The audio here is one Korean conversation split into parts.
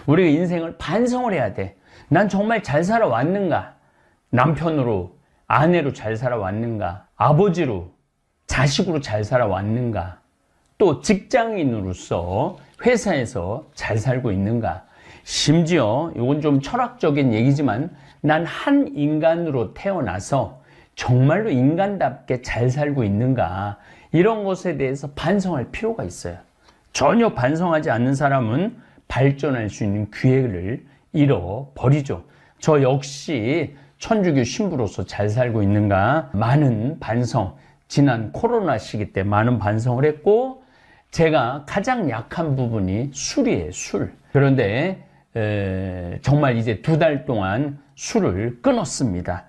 우리가 인생을 반성을 해야 돼. 난 정말 잘 살아왔는가? 남편으로, 아내로 잘 살아왔는가? 아버지로, 자식으로 잘 살아왔는가? 또 직장인으로서 회사에서 잘 살고 있는가? 심지어 이건 좀 철학적인 얘기지만 난 한 인간으로 태어나서 정말로 인간답게 잘 살고 있는가? 이런 것에 대해서 반성할 필요가 있어요. 전혀 반성하지 않는 사람은 발전할 수 있는 기회를 잃어버리죠. 저 역시 천주교 신부로서 잘 살고 있는가? 많은 반성, 지난 코로나 시기 때 많은 반성을 했고, 제가 가장 약한 부분이 술이에요, 술. 그런데 정말 이제 2달 동안 술을 끊었습니다.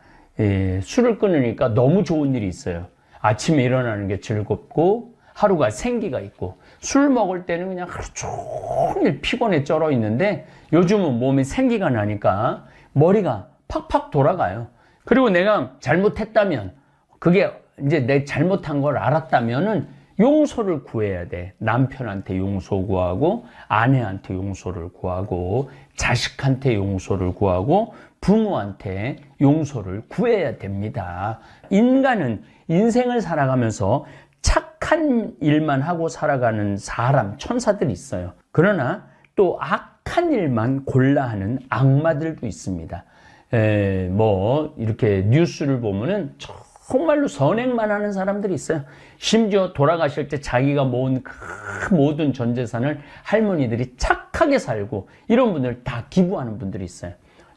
술을 끊으니까 너무 좋은 일이 있어요. 아침에 일어나는 게 즐겁고 하루가 생기가 있고, 술 먹을 때는 그냥 하루 종일 피곤해 쩔어 있는데 요즘은 몸에 생기가 나니까 머리가 팍팍 돌아가요. 그리고 내가 잘못했다면, 그게 이제 내 잘못한 걸 알았다면은 용서를 구해야 돼. 남편한테 용서 구하고, 아내한테 용서를 구하고, 자식한테 용서를 구하고, 부모한테 용서를 구해야 됩니다. 인간은 인생을 살아가면서 착한 일만 하고 살아가는 사람, 천사들이 있어요. 그러나 또 악한 일만 골라 하는 악마들도 있습니다. 이렇게 뉴스를 보면은 정말로 선행만 하는 사람들이 있어요. 심지어 돌아가실 때 자기가 모은 그 모든 전 재산을 할머니들이 착하게 살고, 이런 분들 다 기부하는 분들이 있어요.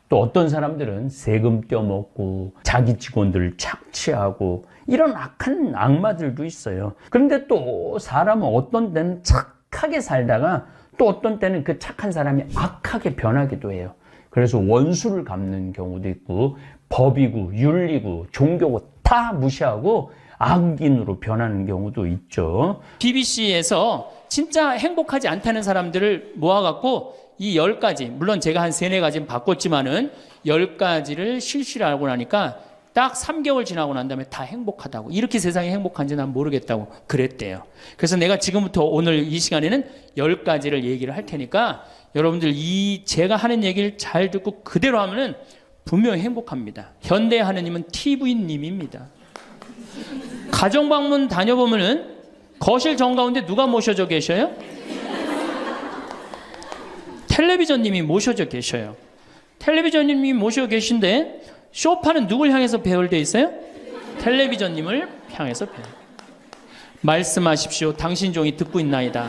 또 어떤 사람들은 세금 떼어먹고 자기 직원들을 착취하고, 이런 악한 악마들도 있어요. 그런데 또 사람은 어떤 때는 착하게 살다가 또 어떤 때는 그 착한 사람이 악하게 변하기도 해요. 그래서 원수를 갚는 경우도 있고, 법이고 윤리고 종교고 다 무시하고 악인으로 변하는 경우도 있죠. BBC에서 진짜 행복하지 않다는 사람들을 모아갖고 이 10가지, 물론 제가 한 3-4가지는 바꿨지만은 10가지를 실시를 하고 나니까 딱 3개월 지나고 난 다음에 다 행복하다고, 이렇게 세상이 행복한지 난 모르겠다고 그랬대요. 그래서 내가 지금부터 오늘 이 시간에는 10가지를 얘기를 할 테니까 여러분들 제가 하는 얘기를 잘 듣고 그대로 하면은 분명히 행복합니다. 현대 하느님은 TV님입니다. 가정방문 다녀보면은 거실 정가운데 누가 모셔져 계셔요? 텔레비전님이 모셔져 계셔요. 텔레비전님이 모셔 계신데 소파는 누굴 향해서 배열되어 있어요? 텔레비전님을 향해서 배열. 말씀하십시오. 당신 종이 듣고 있나이다.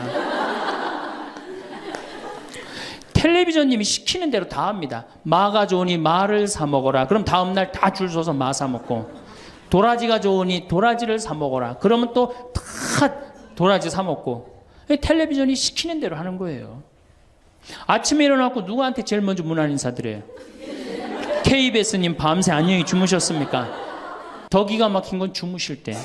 텔레비전님이 시키는 대로 다 합니다. 마가 좋으니 마를 사 먹어라. 그럼 다음날 다 줄 서서 마 사 먹고, 도라지가 좋으니 도라지를 사 먹어라. 그러면 또 다 도라지 사 먹고. 텔레비전이 시키는 대로 하는 거예요. 아침에 일어나고 누구한테 제일 먼저 문안 인사드려요? KBS님 밤새 안녕히 주무셨습니까? 더 기가 막힌 건 주무실 때.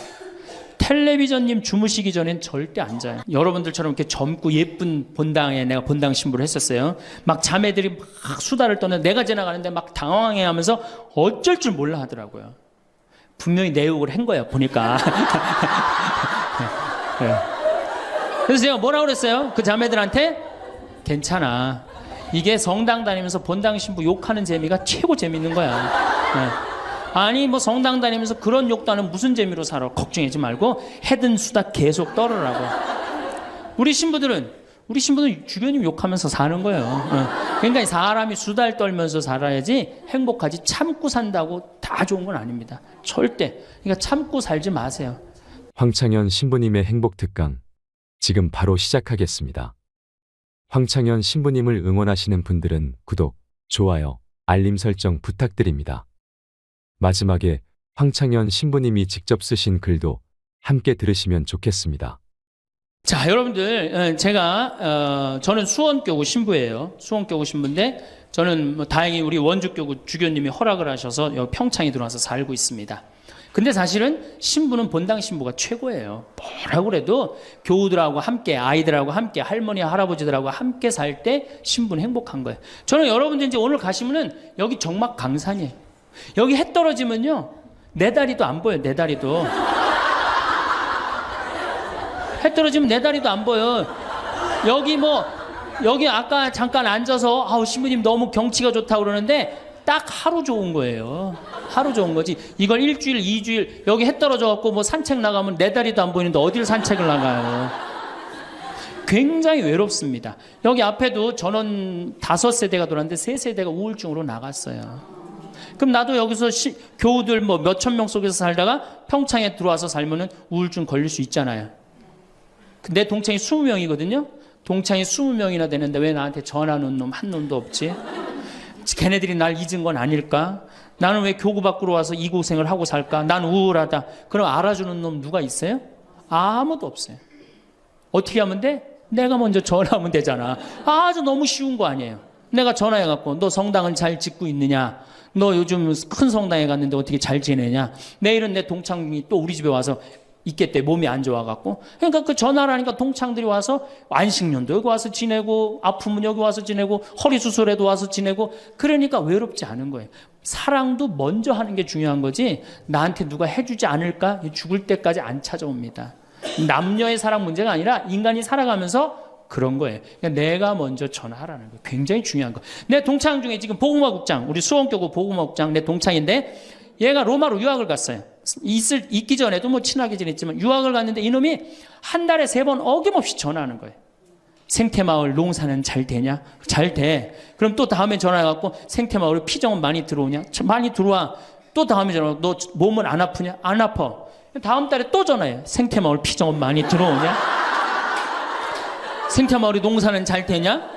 텔레비전님 주무시기 전엔 절대 안 자요. 여러분들처럼 이렇게 젊고 예쁜 본당에 내가 본당 신부를 했었어요. 막 자매들이 막 수다를 떠는, 내가 지나가는데 막 당황해 하면서 어쩔 줄 몰라 하더라고요. 분명히 내 욕을 한 거야, 보니까. 네. 그래서 제가 뭐라고 그랬어요? 그 자매들한테? 괜찮아. 이게 성당 다니면서 본당 신부 욕하는 재미가 최고 재밌는 거야. 네. 아니 뭐 성당 다니면서 그런 욕도 하는 무슨 재미로 살아. 걱정하지 말고 해든 수다 계속 떨으라고. 우리 신부들은 주변님 욕하면서 사는 거예요. 그러니까 사람이 수다를 떨면서 살아야지 행복하지, 참고 산다고 다 좋은 건 아닙니다. 절대. 그러니까 참고 살지 마세요. 황창현 신부님의 행복 특강, 지금 바로 시작하겠습니다. 황창현 신부님을 응원하시는 분들은 구독, 좋아요, 알림 설정 부탁드립니다. 마지막에 황창현 신부님이 직접 쓰신 글도 함께 들으시면 좋겠습니다. 자, 여러분들, 저는 수원교구 신부예요. 수원교구 신부인데 저는 다행히 우리 원주교구 주교님이 허락을 하셔서 여기 평창에 들어와서 살고 있습니다. 근데 사실은 신부는 본당 신부가 최고예요. 뭐라고 그래도 교우들하고 함께, 아이들하고 함께, 할머니, 할아버지들하고 함께 살 때 신부는 행복한 거예요. 저는 여러분들 이제 오늘 가시면은 여기 정막 강산이에요. 여기 해 떨어지면요, 내 다리도 안 보여요. 내 다리도. 해 떨어지면 내 다리도 안 보여. 여기 뭐 여기 아까 잠깐 앉아서 아우 신부님 너무 경치가 좋다고 그러는데 딱 하루 좋은 거예요. 하루 좋은 거지. 이걸 일주일, 2주일 여기 해 떨어져 갖고 뭐 산책 나가면 내 다리도 안 보이는데 어딜 산책을 나가요. 굉장히 외롭습니다. 여기 앞에도 전원 5세대가 돌았는데 3세대가 우울증으로 나갔어요. 그럼 나도 여기서 교우들 뭐 몇천 명 속에서 살다가 평창에 들어와서 살면은 우울증 걸릴 수 있잖아요. 내 동창이 20명이거든요. 동창이 20명이나 되는데 왜 나한테 전화하는 놈 한 놈도 없지? 걔네들이 날 잊은 건 아닐까? 나는 왜 교구 밖으로 와서 이 고생을 하고 살까? 난 우울하다. 그럼 알아주는 놈 누가 있어요? 아무도 없어요. 어떻게 하면 돼? 내가 먼저 전화하면 되잖아. 아주 너무 쉬운 거 아니에요. 내가 전화해갖고 너 성당은 잘 짓고 있느냐? 너 요즘 큰 성당에 갔는데 어떻게 잘 지내냐? 내일은 내 동창이 또 우리 집에 와서 있겠대. 몸이 안 좋아갖고. 그러니까 그 전화를 하니까 동창들이 와서 안식년도 여기 와서 지내고 아프면 여기 와서 지내고 허리 수술에도 와서 지내고 그러니까 외롭지 않은 거예요. 사랑도 먼저 하는 게 중요한 거지 나한테 누가 해주지 않을까? 죽을 때까지 안 찾아옵니다. 남녀의 사랑 문제가 아니라 인간이 살아가면서 그런 거예요. 그러니까 내가 먼저 전화하라는 거예요. 굉장히 중요한 거. 내 동창 중에 지금 복음화국장, 우리 수원교구 복음화국장 내 동창인데 얘가 로마로 유학을 갔어요. 있기 전에도 뭐 친하게 지냈지만 유학을 갔는데 이놈이 한 달에 3번 어김없이 전화하는 거예요. 생태마을 농사는 잘 되냐? 잘 돼. 그럼 또 다음에 전화해갖고 생태마을에 피정은 많이 들어오냐? 많이 들어와. 또 다음에 전화하고 너 몸은 안 아프냐? 안 아파. 다음 달에 또 전화해요. 생태마을 피정은 많이 들어오냐? 생태마을에 농사는 잘 되냐?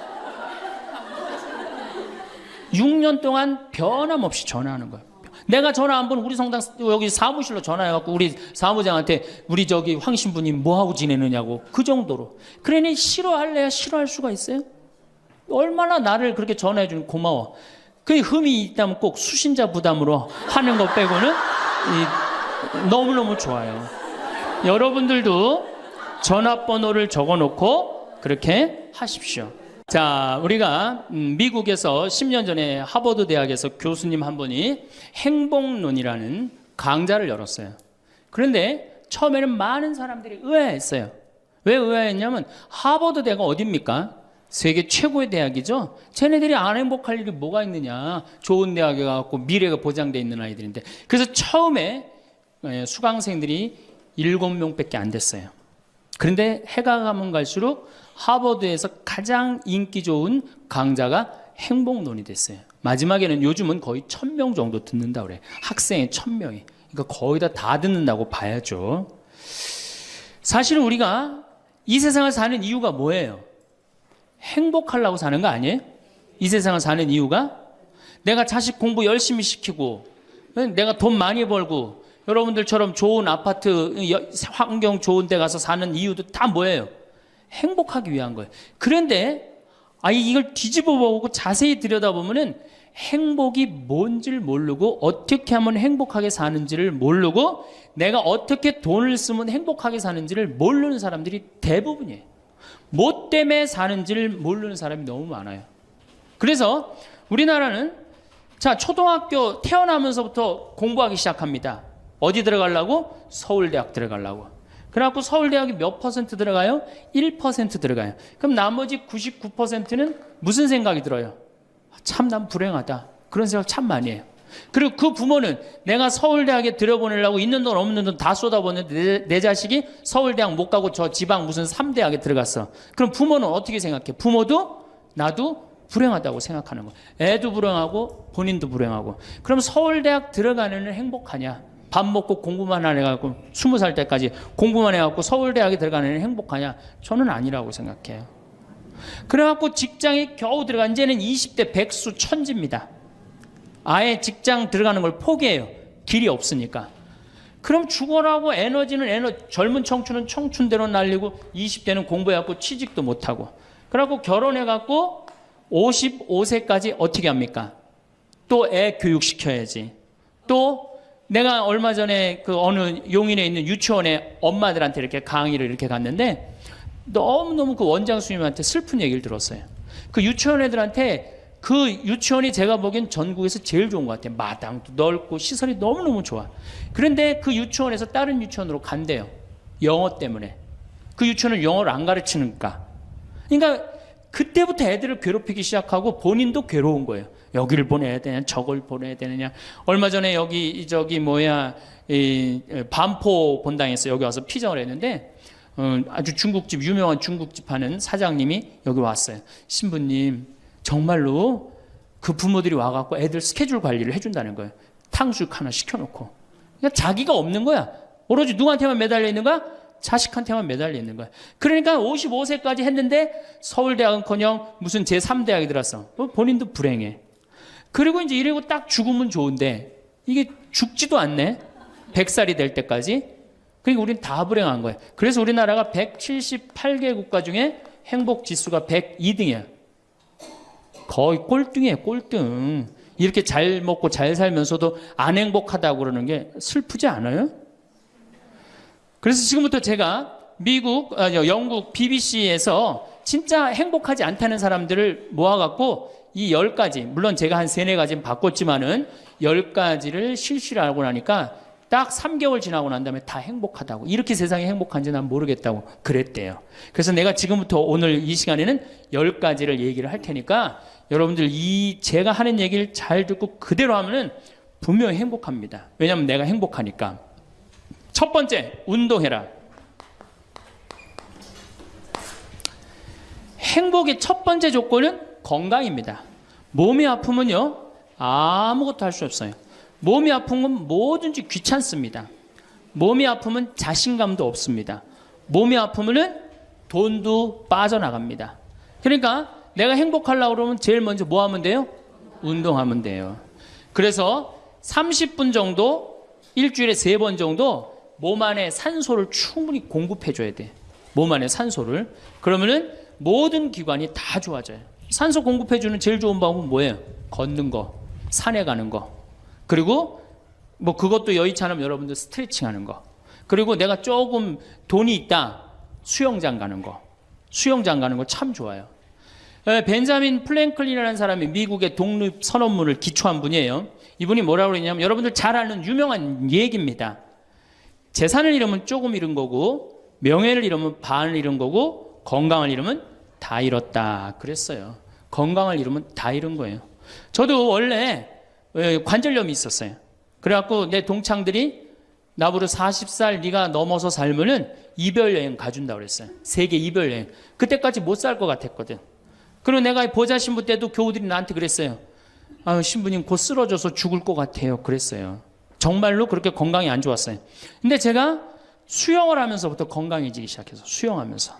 6년 동안 변함없이 전화하는 거예요. 내가 전화 한 번 우리 성당 여기 사무실로 전화해갖고 우리 사무장한테 우리 저기 황 신부님 뭐하고 지내느냐고 그 정도로. 그러니 싫어할래야 싫어할 수가 있어요? 얼마나 나를 그렇게 전화해주는 고마워. 그 흠이 있다면 꼭 수신자 부담으로 하는 것 빼고는 너무너무 좋아요. 여러분들도 전화번호를 적어놓고 그렇게 하십시오. 자, 우리가 미국에서 10년 전에 하버드 대학에서 교수님 한 분이 행복론이라는 강좌를 열었어요. 그런데 처음에는 많은 사람들이 의아했어요. 왜 의아했냐면 하버드 대학은 어딥니까? 세계 최고의 대학이죠. 쟤네들이 안 행복할 일이 뭐가 있느냐. 좋은 대학에 가고 미래가 보장되어 있는 아이들인데. 그래서 처음에 수강생들이 7명밖에 안 됐어요. 그런데 해가 가면 갈수록 하버드에서 가장 인기 좋은 강좌가 행복론이 됐어요. 마지막에는 요즘은 거의 1000명 정도 듣는다고 그래요. 학생이 1000명이. 그러니까 거의 다 듣는다고 봐야죠. 사실 우리가 이 세상을 사는 이유가 뭐예요? 행복하려고 사는 거 아니에요? 이 세상을 사는 이유가 내가 자식 공부 열심히 시키고 내가 돈 많이 벌고 여러분들처럼 좋은 아파트 환경 좋은 데 가서 사는 이유도 다 뭐예요? 행복하기 위한 거예요. 그런데 이걸 뒤집어 보고 자세히 들여다보면은 행복이 뭔지를 모르고 어떻게 하면 행복하게 사는지를 모르고 내가 어떻게 돈을 쓰면 행복하게 사는지를 모르는 사람들이 대부분이에요. 뭐 때문에 사는지를 모르는 사람이 너무 많아요. 그래서 우리나라는 자 초등학교 태어나면서부터 공부하기 시작합니다. 어디 들어가려고? 서울대학 들어가려고. 그래갖고 서울대학이 몇 퍼센트 들어가요? 1% 들어가요. 그럼 나머지 99%는 무슨 생각이 들어요? 참 난 불행하다. 그런 생각 참 많이 해요. 그리고 그 부모는 내가 서울대학에 들여보내려고 있는 돈 없는 돈 다 쏟아붓는데 내 자식이 서울대학 못 가고 저 지방 무슨 3대학에 들어갔어. 그럼 부모는 어떻게 생각해? 부모도 나도 불행하다고 생각하는 거예요. 애도 불행하고 본인도 불행하고. 그럼 서울대학 들어가는 애는 행복하냐? 밥 먹고 공부만 해갖고 20살 때까지 공부만 해갖고 서울대학에 들어가는 애는 행복하냐? 저는 아니라고 생각해요. 그래갖고 직장에 겨우 들어가 이제는 20대 백수 천지입니다. 아예 직장 들어가는 걸 포기해요. 길이 없으니까. 그럼 죽어라고 에너지는 젊은 청춘은 청춘대로 날리고 20대는 공부해갖고 취직도 못하고 그래갖고 결혼해갖고 55세까지 어떻게 합니까? 또 애 교육시켜야지. 또 내가 얼마 전에 그 어느 용인에 있는 유치원에 엄마들한테 이렇게 강의를 이렇게 갔는데 너무너무 그 원장 수님한테 슬픈 얘기를 들었어요. 그 유치원 애들한테 그 유치원이 제가 보기엔 전국에서 제일 좋은 것 같아요. 마당도 넓고 시설이 너무너무 좋아. 그런데 그 유치원에서 다른 유치원으로 간대요. 영어 때문에. 그 유치원은 영어를 안 가르치니까. 그러니까 그때부터 애들을 괴롭히기 시작하고 본인도 괴로운 거예요. 여기를 보내야 되냐, 저걸 보내야 되느냐. 얼마 전에 여기 이 반포 본당에서 여기 와서 피정을 했는데 아주 중국집, 유명한 중국집 하는 사장님이 여기 왔어요. 신부님, 정말로 그 부모들이 와갖고 애들 스케줄 관리를 해준다는 거예요. 탕수육 하나 시켜놓고. 그러니까 자기가 없는 거야. 오로지 누구한테만 매달려 있는 거야? 자식한테만 매달려 있는 거야. 그러니까 55세까지 했는데 서울대학은커녕 무슨 제3대학에 들었어. 본인도 불행해. 그리고 이제 이러고 딱 죽으면 좋은데 이게 죽지도 않네. 100살이 될 때까지. 그러니까 우리는 다 불행한 거예요. 그래서 우리나라가 178개 국가 중에 행복 지수가 102등이야. 거의 꼴등이에요, 꼴등. 이렇게 잘 먹고 잘 살면서도 안 행복하다고 그러는 게 슬프지 않아요? 그래서 지금부터 제가 영국 BBC에서 진짜 행복하지 않다는 사람들을 모아갖고 이 10가지, 물론 제가 한 3, 4가지는 바꿨지만은 10가지를 실시를 하고 나니까 딱 3개월 지나고 난 다음에 다 행복하다고. 이렇게 세상이 행복한지 난 모르겠다고 그랬대요. 그래서 내가 지금부터 오늘 이 시간에는 10가지를 얘기를 할 테니까 여러분들 제가 하는 얘기를 잘 듣고 그대로 하면은 분명히 행복합니다. 왜냐하면 내가 행복하니까. 첫 번째, 운동해라. 행복의 첫 번째 조건은 건강입니다. 몸이 아프면요, 아무것도 할 수 없어요. 몸이 아픈 건 뭐든지 귀찮습니다. 몸이 아프면 자신감도 없습니다. 몸이 아프면은 돈도 빠져나갑니다. 그러니까 내가 행복하려고 그러면 제일 먼저 뭐 하면 돼요? 운동하면 돼요. 그래서 30분 정도, 일주일에 3번 정도 몸 안에 산소를 충분히 공급해 줘야 돼. 몸 안에 산소를. 그러면은 모든 기관이 다 좋아져요. 산소 공급해 주는 제일 좋은 방법은 뭐예요? 걷는 거, 산에 가는 거. 그리고 뭐 그것도 여의치 않으면 여러분들 스트레칭 하는 거. 그리고 내가 조금 돈이 있다, 수영장 가는 거. 수영장 가는 거 참 좋아요. 벤자민 플랭클린이라는 사람이 미국의 독립 선언문을 기초한 분이에요. 이분이 뭐라고 그러냐면 여러분들 잘 아는 유명한 얘기입니다. 재산을 잃으면 조금 잃은 거고, 명예를 잃으면 반을 잃은 거고, 건강을 잃으면 다 잃었다 그랬어요. 건강을 잃으면 다 잃은 거예요. 저도 원래 관절염이 있었어요. 그래갖고 내 동창들이 나보고 40살 네가 넘어서 살면은 이별여행 가준다고 그랬어요. 세계 이별여행. 그때까지 못 살 것 같았거든. 그리고 내가 보자 신부 때도 교우들이 나한테 그랬어요. 아유, 신부님 곧 쓰러져서 죽을 것 같아요. 그랬어요. 정말로 그렇게 건강이 안 좋았어요. 근데 제가 수영을 하면서부터 건강해지기 시작해서 수영하면서.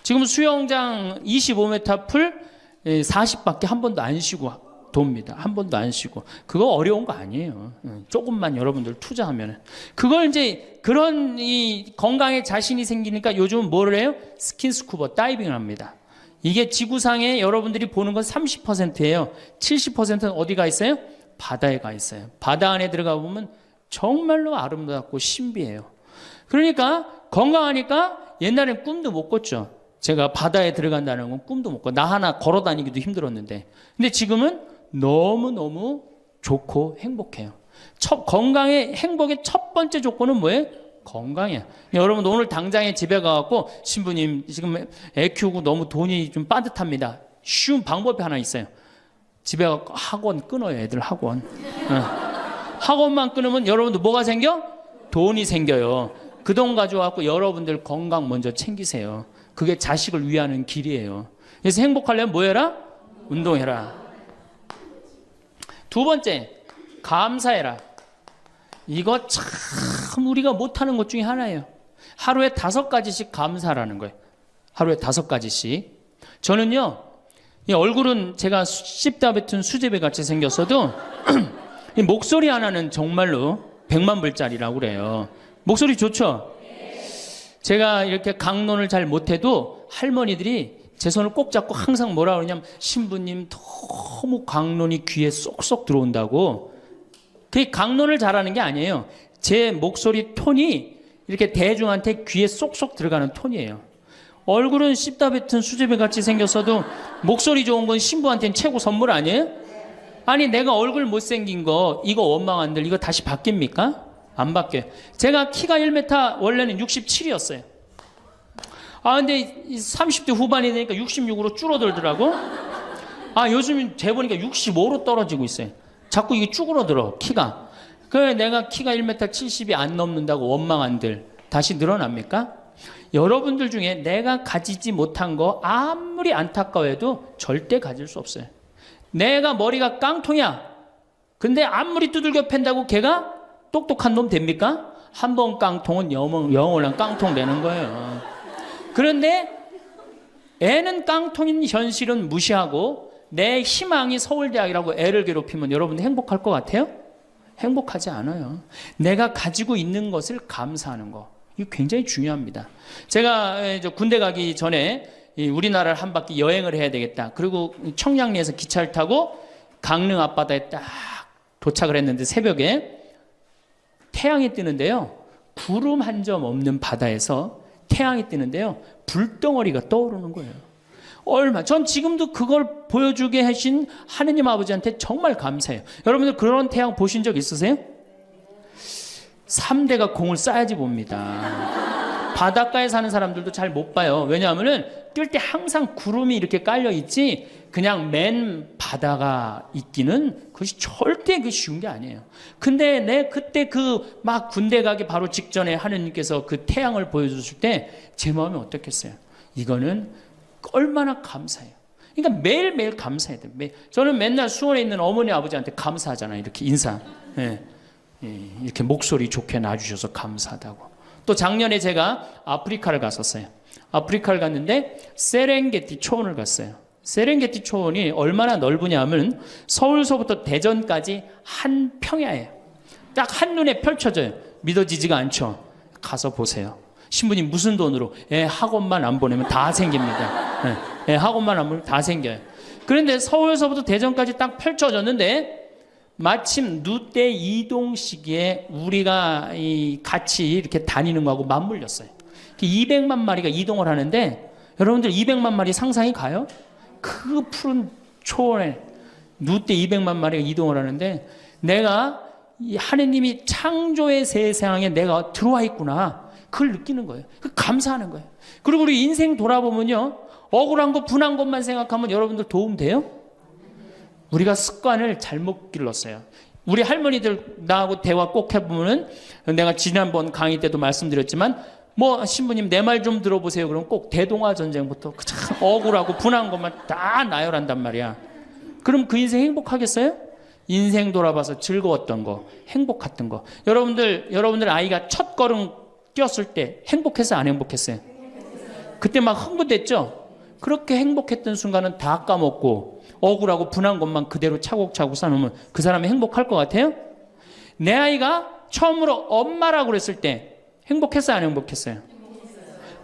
지금 수영장 25m 풀 40밖에 한 번도 안 쉬고 돕니다. 한 번도 안 쉬고. 그거 어려운 거 아니에요. 조금만 여러분들 투자하면. 그걸 이제 그런 이 건강에 자신이 생기니까 요즘은 뭐를 해요? 스킨스쿠버, 다이빙을 합니다. 이게 지구상에 여러분들이 보는 건 30%예요. 70%는 어디 가 있어요? 바다에 가 있어요. 바다 안에 들어가 보면 정말로 아름답고 신비해요. 그러니까 건강하니까 옛날엔 꿈도 못 꿨죠. 제가 바다에 들어간다는 건 꿈도 못 꿔. 나 하나 걸어 다니기도 힘들었는데. 근데 지금은 너무너무 좋고 행복해요. 건강의 행복의 첫 번째 조건은 뭐예요? 건강이야. 여러분 오늘 당장에 집에 가갖고 신부님 지금 애 키우고 너무 돈이 좀 빠듯합니다. 쉬운 방법이 하나 있어요. 집에 가서 학원 끊어요. 애들 학원. 학원만 끊으면 여러분들 뭐가 생겨? 돈이 생겨요. 그 돈 가져와갖고 여러분들 건강 먼저 챙기세요. 그게 자식을 위하는 길이에요. 그래서 행복하려면 뭐 해라? 운동해라. 두 번째, 감사해라. 이거 참 우리가 못하는 것 중에 하나예요. 하루에 5가지씩 감사라는 거예요. 하루에 5가지씩. 저는요, 이 얼굴은 제가 씹다 뱉은 수제비 같이 생겼어도 이 목소리 하나는 정말로 100만 불짜리라고 그래요. 목소리 좋죠? 제가 이렇게 강론을 잘 못해도 할머니들이 제 손을 꼭 잡고 항상 뭐라 그러냐면 신부님 너무 강론이 귀에 쏙쏙 들어온다고. 그게 강론을 잘하는 게 아니에요. 제 목소리 톤이 이렇게 대중한테 귀에 쏙쏙 들어가는 톤이에요. 얼굴은 씹다 뱉은 수제비 같이 생겼어도 목소리 좋은 건 신부한테는 최고 선물 아니에요? 아니 내가 얼굴 못생긴 거 이거 원망한들 이거 다시 바뀝니까? 안 바뀌어요. 제가 키가 1m 원래는 67이었어요. 근데 30대 후반이 되니까 66으로 줄어들더라고. 요즘 재보니까 65로 떨어지고 있어요. 자꾸 이게 쭈그러들어, 키가. 그래, 내가 키가 1m 70이 안 넘는다고 원망한들 다시 늘어납니까? 여러분들 중에 내가 가지지 못한 거 아무리 안타까워해도 절대 가질 수 없어요. 내가 머리가 깡통이야. 근데 아무리 두들겨 팬다고 걔가 똑똑한 놈 됩니까? 한 번 깡통은 영원한 깡통 되는 거예요. 그런데 애는 깡통인 현실은 무시하고 내 희망이 서울대학이라고 애를 괴롭히면 여러분 행복할 것 같아요? 행복하지 않아요. 내가 가지고 있는 것을 감사하는 거. 이거 굉장히 중요합니다. 제가 군대 가기 전에 우리나라를 한 바퀴 여행을 해야 되겠다. 그리고 청량리에서 기차를 타고 강릉 앞바다에 딱 도착을 했는데 새벽에 태양이 뜨는데요. 구름 한 점 없는 바다에서 태양이 뜨는데요. 불덩어리가 떠오르는 거예요. 전 지금도 그걸 보여주게 하신 하느님 아버지한테 정말 감사해요. 여러분들 그런 태양 보신 적 있으세요? 3대가 공을 쌓아야지 봅니다. 바닷가에 사는 사람들도 잘 못 봐요. 왜냐하면은 뜰 때 항상 구름이 이렇게 깔려 있지 그냥 맨 바다가 있기는 그것이 절대 쉬운 게 아니에요. 근데 내 그때 막 군대 가기 바로 직전에 하느님께서 그 태양을 보여주실 때 제 마음이 어떻겠어요? 이거는 얼마나 감사해요. 그러니까 매일매일 감사해야 돼요. 저는 맨날 수원에 있는 어머니 아버지한테 감사하잖아요. 이렇게 인사. 이렇게 목소리 좋게 놔주셔서 감사하다고. 또 작년에 제가 아프리카를 갔었어요. 아프리카를 갔는데 세렝게티 초원을 갔어요. 세렝게티 초원이 얼마나 넓으냐 하면 서울서부터 대전까지 한 평야예요. 딱 한눈에 펼쳐져요. 믿어지지가 않죠. 가서 보세요. 신부님 무슨 돈으로? 학원만 안 보내면 다 생깁니다. 학원만 안 보내면 다 생겨요. 그런데 서울서부터 대전까지 딱 펼쳐졌는데 마침 누때 이동 시기에 우리가 같이 이렇게 다니는 거하고 맞물렸어요. 200만 마리가 이동을 하는데 여러분들 200만 마리 상상이 가요? 그 푸른 초원에 누때 200만 마리가 이동을 하는데 내가 하느님이 창조의 세상에 내가 들어와 있구나. 그걸 느끼는 거예요. 감사하는 거예요. 그리고 우리 인생 돌아보면요. 억울한 것, 분한 것만 생각하면 여러분들 도움 돼요? 우리가 습관을 잘못 길렀어요. 우리 할머니들 나하고 대화 꼭 해보면은 내가 지난번 강의 때도 말씀드렸지만 신부님 내 말 좀 들어보세요. 그럼 꼭 대동아 전쟁부터 참 억울하고 분한 것만 다 나열한단 말이야. 그럼 그 인생 행복하겠어요? 인생 돌아봐서 즐거웠던 거, 행복했던 거. 여러분들 아이가 첫 걸음 뛰었을 때 행복했어요? 안 행복했어요? 그때 막 흥분됐죠? 그렇게 행복했던 순간은 다 까먹고 억울하고 분한 것만 그대로 차곡차곡 쌓아놓으면 그 사람이 행복할 것 같아요? 내 아이가 처음으로 엄마라고 그랬을 때 행복했어요? 안 행복했어요?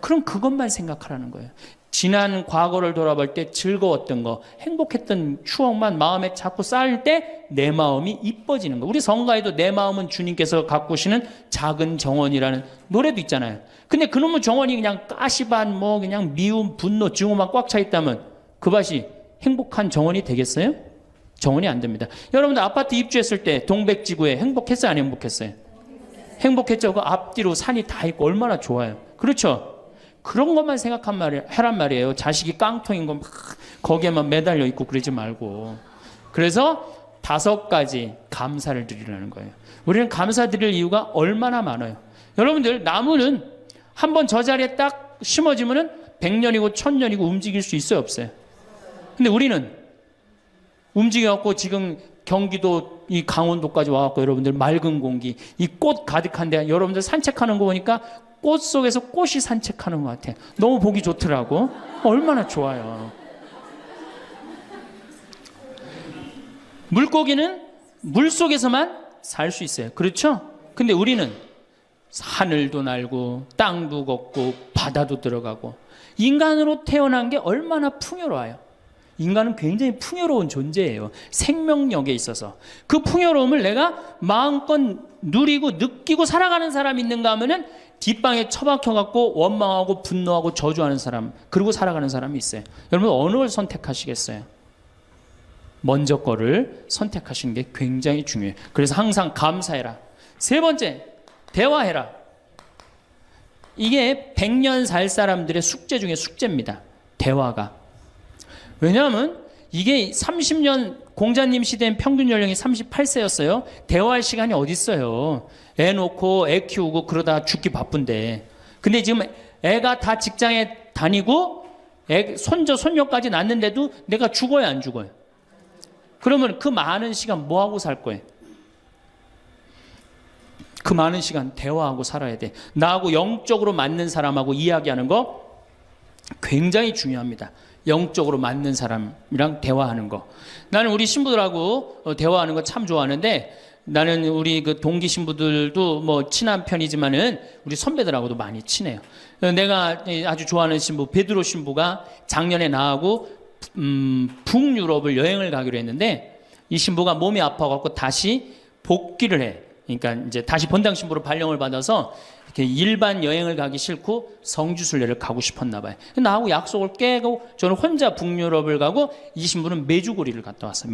그럼 그것만 생각하라는 거예요. 지난 과거를 돌아볼 때 즐거웠던 거, 행복했던 추억만 마음에 자꾸 쌓일 때 내 마음이 이뻐지는 거. 우리 성가에도 내 마음은 주님께서 가꾸시는 작은 정원이라는 노래도 있잖아요. 근데 그놈의 정원이 그냥 가시반 그냥 미움, 분노, 증오만 꽉 차 있다면 그 밭이 행복한 정원이 되겠어요? 정원이 안 됩니다. 여러분들 아파트 입주했을 때 동백지구에 행복했어요? 안 행복했어요? 행복했죠. 그 앞뒤로 산이 다 있고 얼마나 좋아요. 그렇죠? 그런 것만 하란 말이에요. 자식이 깡통인 거 막 거기에만 매달려 있고 그러지 말고. 그래서 5가지 감사를 드리라는 거예요. 우리는 감사드릴 이유가 얼마나 많아요. 여러분들 나무는 한번 저 자리에 딱 심어지면은 100년이고 1000년이고 움직일 수 있어요, 없어요? 근데 우리는 움직여갖고 지금 경기도 이 강원도까지 와갖고 여러분들 맑은 공기, 이 꽃 가득한데 여러분들 산책하는 거 보니까 꽃 속에서 꽃이 산책하는 것 같아. 너무 보기 좋더라고. 얼마나 좋아요. 물고기는 물 속에서만 살 수 있어요. 그렇죠? 근데 우리는 하늘도 날고 땅도 걷고 바다도 들어가고 인간으로 태어난 게 얼마나 풍요로워요. 인간은 굉장히 풍요로운 존재예요. 생명력에 있어서. 그 풍요로움을 내가 마음껏 누리고 느끼고 살아가는 사람이 있는가 하면은 뒷방에 처박혀갖고 원망하고 분노하고 저주하는 사람, 그리고 살아가는 사람이 있어요. 여러분 어느 걸 선택하시겠어요? 먼저 거를 선택하시는 게 굉장히 중요해요. 그래서 항상 감사해라. 3번째, 대화해라. 이게 100년 살 사람들의 숙제 중에 숙제입니다. 대화가. 왜냐하면 이게 30년 공자님 시대엔 평균 연령이 38세였어요. 대화할 시간이 어디 있어요. 애 놓고 애 키우고 그러다 죽기 바쁜데. 근데 지금 애가 다 직장에 다니고 애 손자 손녀까지 낳는데도 내가 죽어야 안 죽어요. 그러면 그 많은 시간 뭐 하고 살 거예요? 그 많은 시간 대화하고 살아야 돼. 나하고 영적으로 맞는 사람하고 이야기하는 거 굉장히 중요합니다. 영적으로 맞는 사람이랑 대화하는 거. 나는 우리 신부들하고 대화하는 거 참 좋아하는데, 나는 우리 그 동기 신부들도 뭐 친한 편이지만은 우리 선배들하고도 많이 친해요. 내가 아주 좋아하는 신부 베드로 신부가 작년에 나하고 북유럽을 여행을 가기로 했는데, 이 신부가 몸이 아파갖고 다시 복귀를 해. 그러니까 이제 다시 본당 신부로 발령을 받아서 이렇게 일반 여행을 가기 싫고 성지순례를 가고 싶었나 봐요. 나하고 약속을 깨고 저는 혼자 북유럽을 가고, 이 신부는 메주고리를 갔다 왔어요.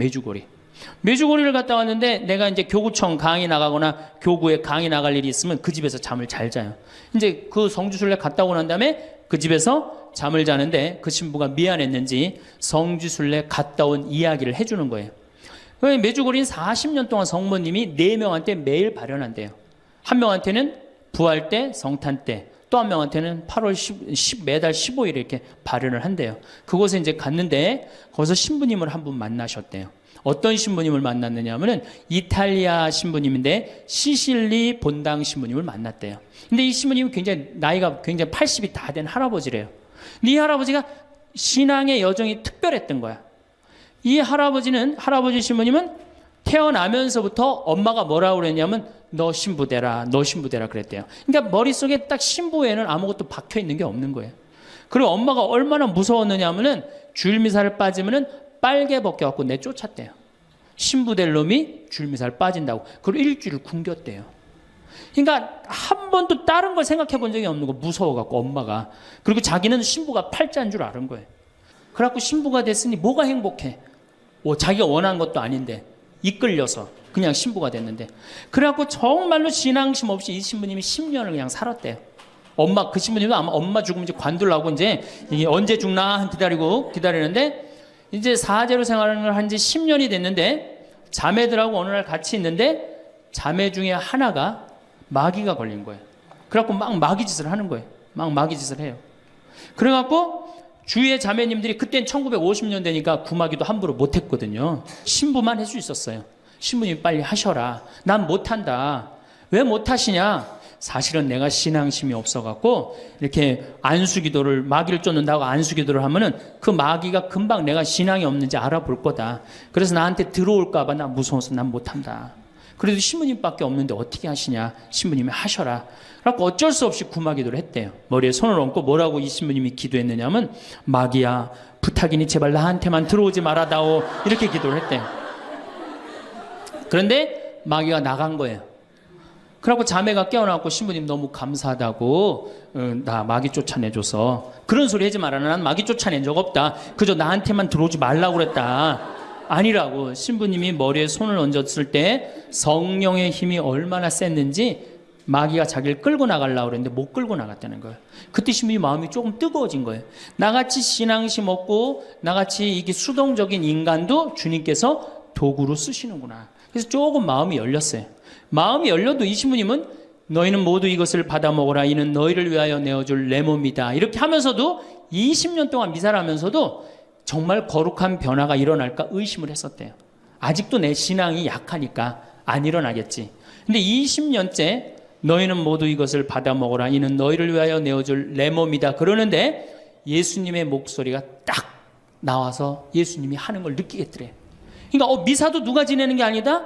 메주고리를 갔다 왔는데, 내가 이제 교구청 강의 나가거나 교구에 강의 나갈 일이 있으면 그 집에서 잠을 잘 자요. 이제 그 성지순례 갔다 오고 난 다음에 그 집에서 잠을 자는데, 그 신부가 미안했는지 성지순례 갔다 온 이야기를 해주는 거예요. 메주고리는 40년 동안 성모님이 4명한테 매일 발현한대요. 한 명한테는 부활 때, 성탄 때, 또 한 명한테는 8월 10 매달 15일에 이렇게 발현을 한대요. 그곳에 이제 갔는데 거기서 신부님을 한 분 만나셨대요. 어떤 신부님을 만났느냐 하면은 이탈리아 신부님인데 시실리 본당 신부님을 만났대요. 근데 이 신부님이 나이가 굉장히 80이 다 된 할아버지래요. 근데 이 할아버지가 신앙의 여정이 특별했던 거야. 이 할아버지 신부님은 태어나면서부터 엄마가 뭐라고 그랬냐면 너 신부 되라 그랬대요. 그러니까 머릿속에 딱 신부에는 아무것도 박혀 있는 게 없는 거예요. 그리고 엄마가 얼마나 무서웠느냐 하면은 주일미사를 빠지면은 빨개 벗겨갖고 내쫓았대요. 신부 될 놈이 주일미사를 빠진다고. 그리고 일주일을 굶겼대요. 그러니까 한 번도 다른 걸 생각해 본 적이 없는 거, 무서워갖고 엄마가. 그리고 자기는 신부가 팔자인 줄 아는 거예요. 그래갖고 신부가 됐으니 뭐가 행복해? 자기가 원한 것도 아닌데 이끌려서 그냥 신부가 됐는데, 그래갖고 정말로 신앙심 없이 이 신부님이 10년을 그냥 살았대요. 그 신부님도 아마 엄마 죽으면 이제 관두려고 이제 이게 언제 죽나 기다리는데, 이제 사제로 생활을 한 지 10년이 됐는데 자매들하고 어느 날 같이 있는데 자매 중에 하나가 마귀가 걸린 거예요. 그래갖고 막 마귀짓을 하는 거예요. 막 마귀짓을 해요. 그래갖고 주위의 자매님들이, 그땐 1950년대니까 구마기도 함부로 못했거든요. 신부만 할 수 있었어요. 신부님 빨리 하셔라. 난 못한다. 왜 못하시냐? 사실은 내가 신앙심이 없어갖고 이렇게 안수기도를, 마귀를 쫓는다고 안수기도를 하면은 그 마귀가 금방 내가 신앙이 없는지 알아볼 거다. 그래서 나한테 들어올까봐 나 무서워서 난 못한다. 그래도 신부님밖에 없는데 어떻게 하시냐? 신부님이 하셔라. 그래서 어쩔 수 없이 구마기도를 했대요. 머리에 손을 얹고 뭐라고 이 신부님이 기도했느냐면, 마귀야 부탁이니 제발 나한테만 들어오지 말아다오, 이렇게 기도를 했대요. 그런데 마귀가 나간 거예요. 그래갖고 자매가 깨어나고 신부님 너무 감사하다고, 나 마귀 쫓아내줘서. 그런 소리 하지 마라. 난 마귀 쫓아낸 적 없다. 그저 나한테만 들어오지 말라고 그랬다. 아니라고. 신부님이 머리에 손을 얹었을 때 성령의 힘이 얼마나 셌는지 마귀가 자기를 끌고 나가려고 그랬는데 못 끌고 나갔다는 거예요. 그때 신부님 마음이 조금 뜨거워진 거예요. 나같이 신앙심 없고 나같이 이게 수동적인 인간도 주님께서 도구로 쓰시는구나. 그래서 조금 마음이 열렸어요. 마음이 열려도 이 신부님은 너희는 모두 이것을 받아 먹어라. 이는 너희를 위하여 내어줄 내 몸이다. 이렇게 하면서도 20년 동안 미사를 하면서도 정말 거룩한 변화가 일어날까 의심을 했었대요. 아직도 내 신앙이 약하니까 안 일어나겠지. 근데 20년째 너희는 모두 이것을 받아 먹어라. 이는 너희를 위하여 내어줄 내 몸이다. 그러는데 예수님의 목소리가 딱 나와서 예수님이 하는 걸 느끼겠더래. 그러니까 미사도 누가 지내는 게 아니다.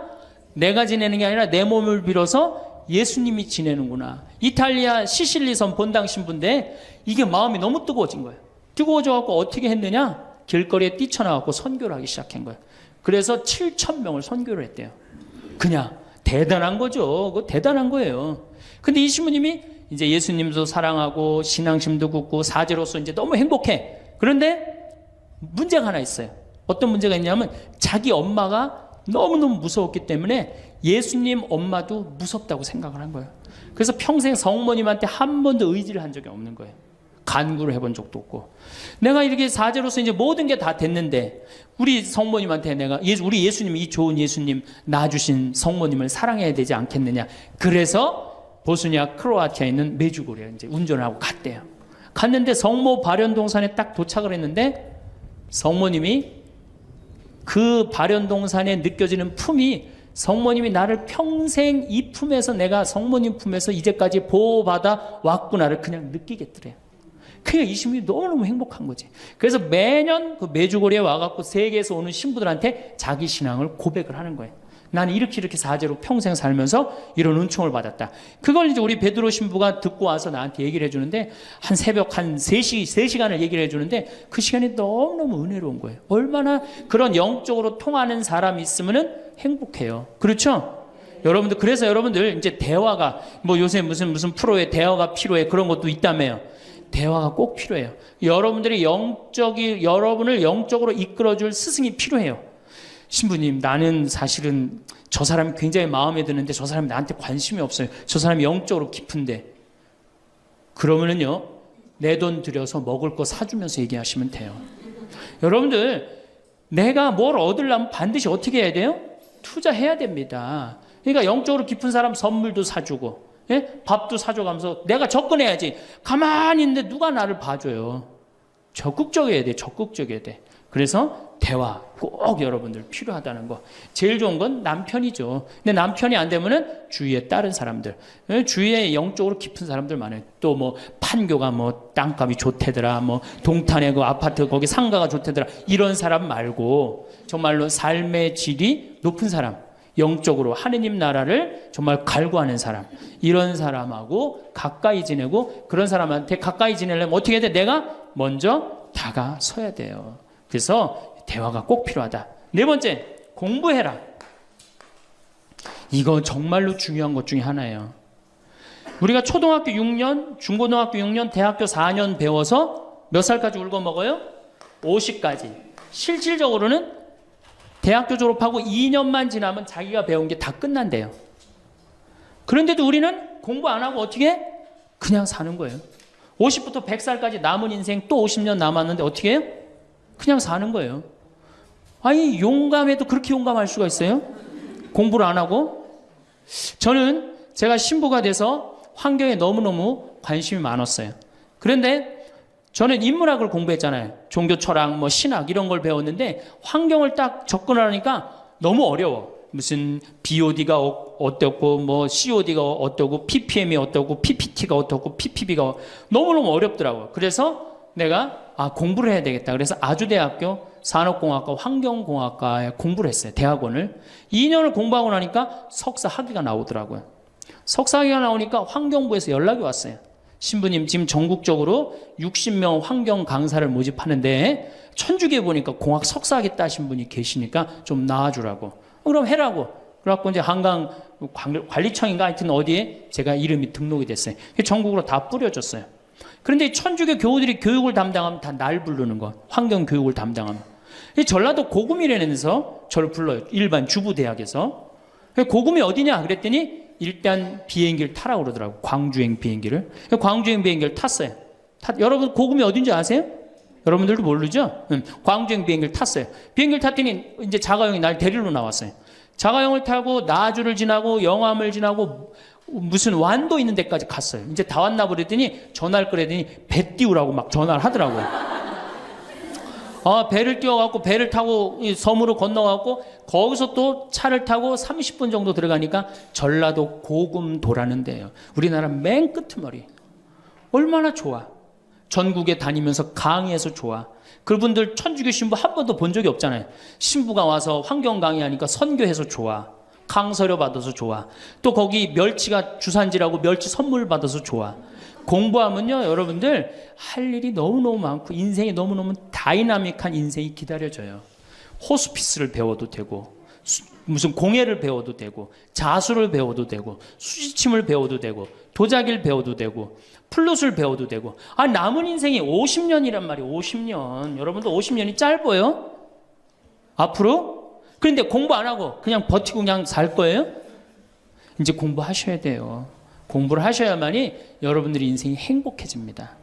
내가 지내는 게 아니라 내 몸을 빌어서 예수님이 지내는구나. 이탈리아 시실리섬 본당 신부인데 이게 마음이 너무 뜨거워진 거예요. 뜨거워져갖고 어떻게 했느냐? 길거리에 뛰쳐나와서 선교를 하기 시작한 거예요. 그래서 7,000명을 선교를 했대요. 그냥 대단한 거죠. 그거 대단한 거예요. 근데 이 신부님이 이제 예수님도 사랑하고 신앙심도 굳고 사제로서 이제 너무 행복해. 그런데 문제가 하나 있어요. 어떤 문제가 있냐면 자기 엄마가 너무너무 무서웠기 때문에 예수님 엄마도 무섭다고 생각을 한 거예요. 그래서 평생 성모님한테 한 번도 의지를 한 적이 없는 거예요. 간구를 해본 적도 없고. 내가 이렇게 사제로서 이제 모든 게 다 됐는데 우리 성모님한테 내가 우리 예수님, 이 좋은 예수님 낳아주신 성모님을 사랑해야 되지 않겠느냐. 그래서 보스니아 크로아티아에 있는 메주고리에 이제 운전을 하고 갔대요. 갔는데 성모 발연동산에 딱 도착을 했는데 성모님이 그 발연동산에 느껴지는 품이 성모님이 나를 평생 이 품에서 내가 성모님 품에서 이제까지 보호받아 왔구나를 그냥 느끼겠더래요. 그러니까 이 신부님이 너무너무 행복한 거지. 그래서 매년 그 메주고리에 와갖고 세계에서 오는 신부들한테 자기 신앙을 고백을 하는 거예요. 나는 이렇게 사제로 평생 살면서 이런 은총을 받았다. 그걸 이제 우리 베드로 신부가 듣고 와서 나한테 얘기를 해주는데 한 새벽 한 3시간을 얘기를 해주는데 그 시간이 너무너무 은혜로운 거예요. 얼마나 그런 영적으로 통하는 사람이 있으면은 행복해요. 그렇죠? 여러분들, 그래서 여러분들 이제 대화가 뭐 요새 무슨 프로에 대화가 필요해 그런 것도 있다며요. 대화가 꼭 필요해요. 여러분들이 여러분을 영적으로 이끌어줄 스승이 필요해요. 신부님, 나는 사실은 저 사람이 굉장히 마음에 드는데 저 사람이 나한테 관심이 없어요. 저 사람이 영적으로 깊은데. 그러면은요, 내 돈 들여서 먹을 거 사주면서 얘기하시면 돼요. 여러분들, 내가 뭘 얻으려면 반드시 어떻게 해야 돼요? 투자해야 됩니다. 그러니까 영적으로 깊은 사람 선물도 사주고, 예? 밥도 사줘가면서 내가 접근해야지. 가만히 있는데 누가 나를 봐줘요. 적극적이어야 돼. 적극적이어야 돼. 그래서 대화 꼭 여러분들 필요하다는 거. 제일 좋은 건 남편이죠. 근데 남편이 안 되면은 주위에 다른 사람들, 주위에 영적으로 깊은 사람들 많아요. 또 뭐 판교가 뭐 땅값이 좋대더라, 뭐 동탄에 그 아파트 거기 상가가 좋대더라, 이런 사람 말고 정말로 삶의 질이 높은 사람, 영적으로 하느님 나라를 정말 갈구하는 사람, 이런 사람하고 가까이 지내고, 그런 사람한테 가까이 지내려면 어떻게 해야 돼? 내가 먼저 다가서야 돼요. 그래서 대화가 꼭 필요하다. 네 번째, 공부해라. 이거 정말로 중요한 것 중에 하나예요. 우리가 초등학교 6년, 중고등학교 6년, 대학교 4년 배워서 몇 살까지 울고 먹어요? 50까지. 실질적으로는 대학교 졸업하고 2년만 지나면 자기가 배운 게 다 끝난대요. 그런데도 우리는 공부 안 하고 어떻게 해? 그냥 사는 거예요. 50부터 100살까지 남은 인생 또 50년 남았는데 어떻게 해요? 그냥 사는 거예요. 아니, 용감해도 그렇게 용감할 수가 있어요? 공부를 안 하고? 저는 제가 신부가 돼서 환경에 너무너무 관심이 많았어요. 그런데 저는 인문학을 공부했잖아요. 종교 철학, 뭐 신학 이런 걸 배웠는데 환경을 딱 접근하니까 너무 어려워. 무슨 BOD가 어떻고, 뭐 COD가 어떻고, PPM이 어떻고, PPT가 어떻고, PPB가 너무너무 어렵더라고요. 그래서 내가 공부를 해야 되겠다. 그래서 아주대학교 산업공학과 환경공학과에 공부를 했어요. 대학원을. 2년을 공부하고 나니까 석사 학위가 나오더라고요. 석사 학위가 나오니까 환경부에서 연락이 왔어요. 신부님, 지금 전국적으로 60명 환경 강사를 모집하는데 천주교에 보니까 공학 석사 학위 따신 분이 계시니까 좀 나와주라고. 그럼 해라고. 그래갖고 이제 한강 관리청인가 하여튼 어디에 제가 이름이 등록이 됐어요. 전국으로 다 뿌려졌어요. 그런데 천주교 교우들이 교육을 담당하면 다 날 부르는 거. 환경 교육을 담당하면. 전라도 고구미라면서 저를 불러요. 일반 주부대학에서. 고구미 어디냐? 그랬더니 일단 비행기를 타라고 그러더라고. 광주행 비행기를. 광주행 비행기를 탔어요. 여러분 고구미 어딘지 아세요? 여러분들도 모르죠? 광주행 비행기를 탔어요. 비행기를 탔더니 이제 자가용이 날 데리러 나왔어요. 자가용을 타고 나주를 지나고 영암을 지나고 무슨 완도 있는 데까지 갔어요. 이제 다 왔나 그랬더니 전화를 그랬더니 배 띄우라고 막 전화를 하더라고요. 배를 띄워갖고 배를 타고 섬으로 건너갖고 거기서 또 차를 타고 30분 정도 들어가니까 전라도 고금도라는 데예요. 우리나라 맨 끄트머리. 얼마나 좋아. 전국에 다니면서 강의해서 좋아. 그분들 천주교 신부 한 번도 본 적이 없잖아요. 신부가 와서 환경 강의하니까 선교해서 좋아. 강서료 받아서 좋아. 또 거기 멸치가 주산지라고 멸치 선물 받아서 좋아. 공부하면요, 여러분들 할 일이 너무너무 많고 인생이 너무너무 다이나믹한 인생이 기다려져요. 호스피스를 배워도 되고, 무슨 공예를 배워도 되고, 자수를 배워도 되고, 수지침을 배워도 되고, 도자기를 배워도 되고, 플룻을 배워도 되고. 남은 인생이 50년이란 말이에요. 50년. 여러분도 50년이 짧아요? 앞으로? 그런데 공부 안 하고 그냥 버티고 그냥 살 거예요? 이제 공부하셔야 돼요. 공부를 하셔야만이 여러분들의 인생이 행복해집니다.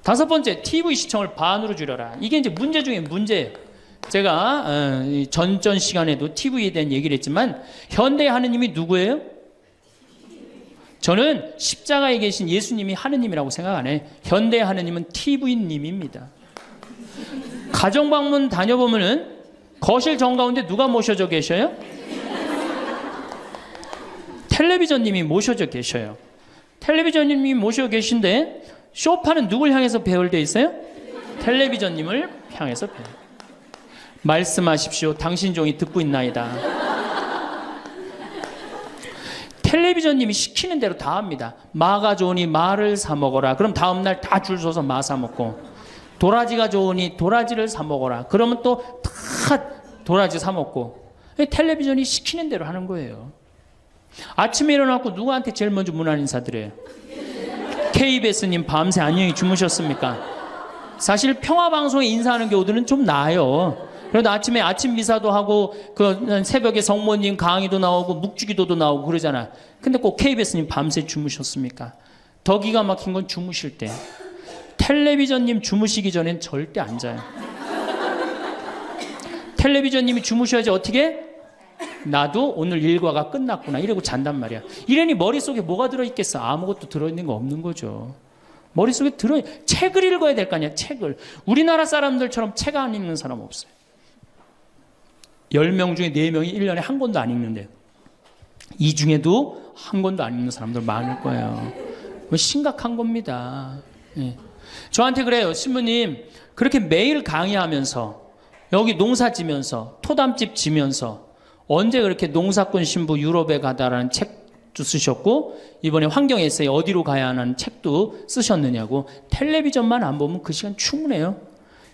다섯 번째, TV 시청을 반으로 줄여라. 이게 이제 문제 중에 문제예요. 제가 전전 시간에도 TV에 대한 얘기를 했지만 현대의 하느님이 누구예요? 저는 십자가에 계신 예수님이 하느님이라고 생각 안 해요. 현대의 하느님은 TV님입니다. 가정방문 다녀보면은 거실 정가운데 누가 모셔져 계셔요? 텔레비전님이 모셔져 계셔요. 텔레비전님이 모셔 계신데 소파는 누굴 향해서 배열되어 있어요? 텔레비전님을 향해서 배열. 말씀하십시오. 당신 종이 듣고 있나이다. 텔레비전님이 시키는 대로 다 합니다. 마가 좋으니 마를 사 먹어라. 그럼 다음날 다 줄 서서 마 사 먹고, 도라지가 좋으니 도라지를 사 먹어라. 그러면 또 다 도라지 사 먹고. 텔레비전이 시키는 대로 하는 거예요. 아침에 일어나고 누구한테 제일 먼저 문안 인사드려요? KBS님 밤새 안녕히 주무셨습니까? 사실 평화방송에 인사하는 경우들은 좀 나아요. 그래도 아침에 아침 미사도 하고 그 새벽에 성모님 강의도 나오고 묵주기도도 나오고 그러잖아. 근데 꼭 KBS님 밤새 주무셨습니까? 더 기가 막힌 건 주무실 때. 텔레비전님 주무시기 전엔 절대 안 자요. 텔레비전님이 주무셔야지 어떻게? 나도 오늘 일과가 끝났구나 이러고 잔단 말이야. 이러니 머릿속에 뭐가 들어있겠어? 아무것도 들어있는 거 없는 거죠. 머릿속에 책을 읽어야 될 거 아니야. 책을. 우리나라 사람들처럼 책 안 읽는 사람 없어요. 10명 중에 4명이 1년에 한 권도 안 읽는데요. 이 중에도 한 권도 안 읽는 사람들 많을 거예요. 심각한 겁니다. 예. 저한테 그래요. 신부님 그렇게 매일 강의하면서 여기 농사 지면서 토담집 지면서 언제 그렇게 농사꾼 신부 유럽에 가다라는 책도 쓰셨고 이번에 환경 에세이 어디로 가야 하는 책도 쓰셨느냐고. 텔레비전만 안 보면 그 시간 충분해요.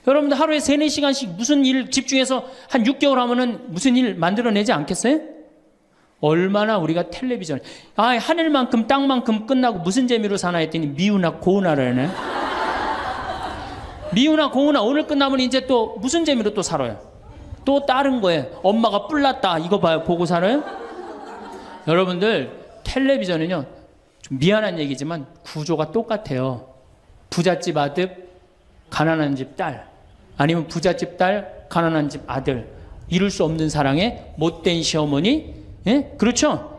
여러분들 하루에 3, 4시간씩 무슨 일 집중해서 한 6개월 하면은 무슨 일 만들어내지 않겠어요? 얼마나 우리가 텔레비전 하늘만큼 땅만큼 끝나고 무슨 재미로 사나 했더니 미우나 고우나라네. 미우나 고우나 오늘 끝나면 이제 또 무슨 재미로 또 살아요? 또 다른 거예요. 엄마가 뿔났다 이거 봐요. 보고 살아요? 여러분들 텔레비전은요 좀 미안한 얘기지만 구조가 똑같아요. 부잣집 아들 가난한 집 딸, 아니면 부잣집 딸 가난한 집 아들, 이룰 수 없는 사랑에 못된 시어머니. 예? 그렇죠?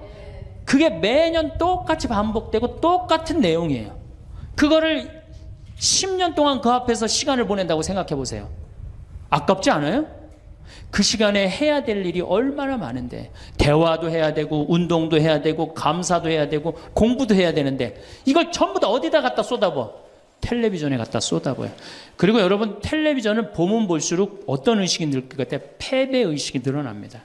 그게 매년 똑같이 반복되고 똑같은 내용이에요. 그거를 10년 동안 그 앞에서 시간을 보낸다고 생각해 보세요. 아깝지 않아요? 그 시간에 해야 될 일이 얼마나 많은데, 대화도 해야 되고 운동도 해야 되고 감사도 해야 되고 공부도 해야 되는데 이걸 전부 다 어디다 갖다 쏟아부어? 텔레비전에 갖다 쏟아부어요. 그리고 여러분 텔레비전을 보면 볼수록 어떤 의식이 늘 것 같아요? 패배의식이 늘어납니다.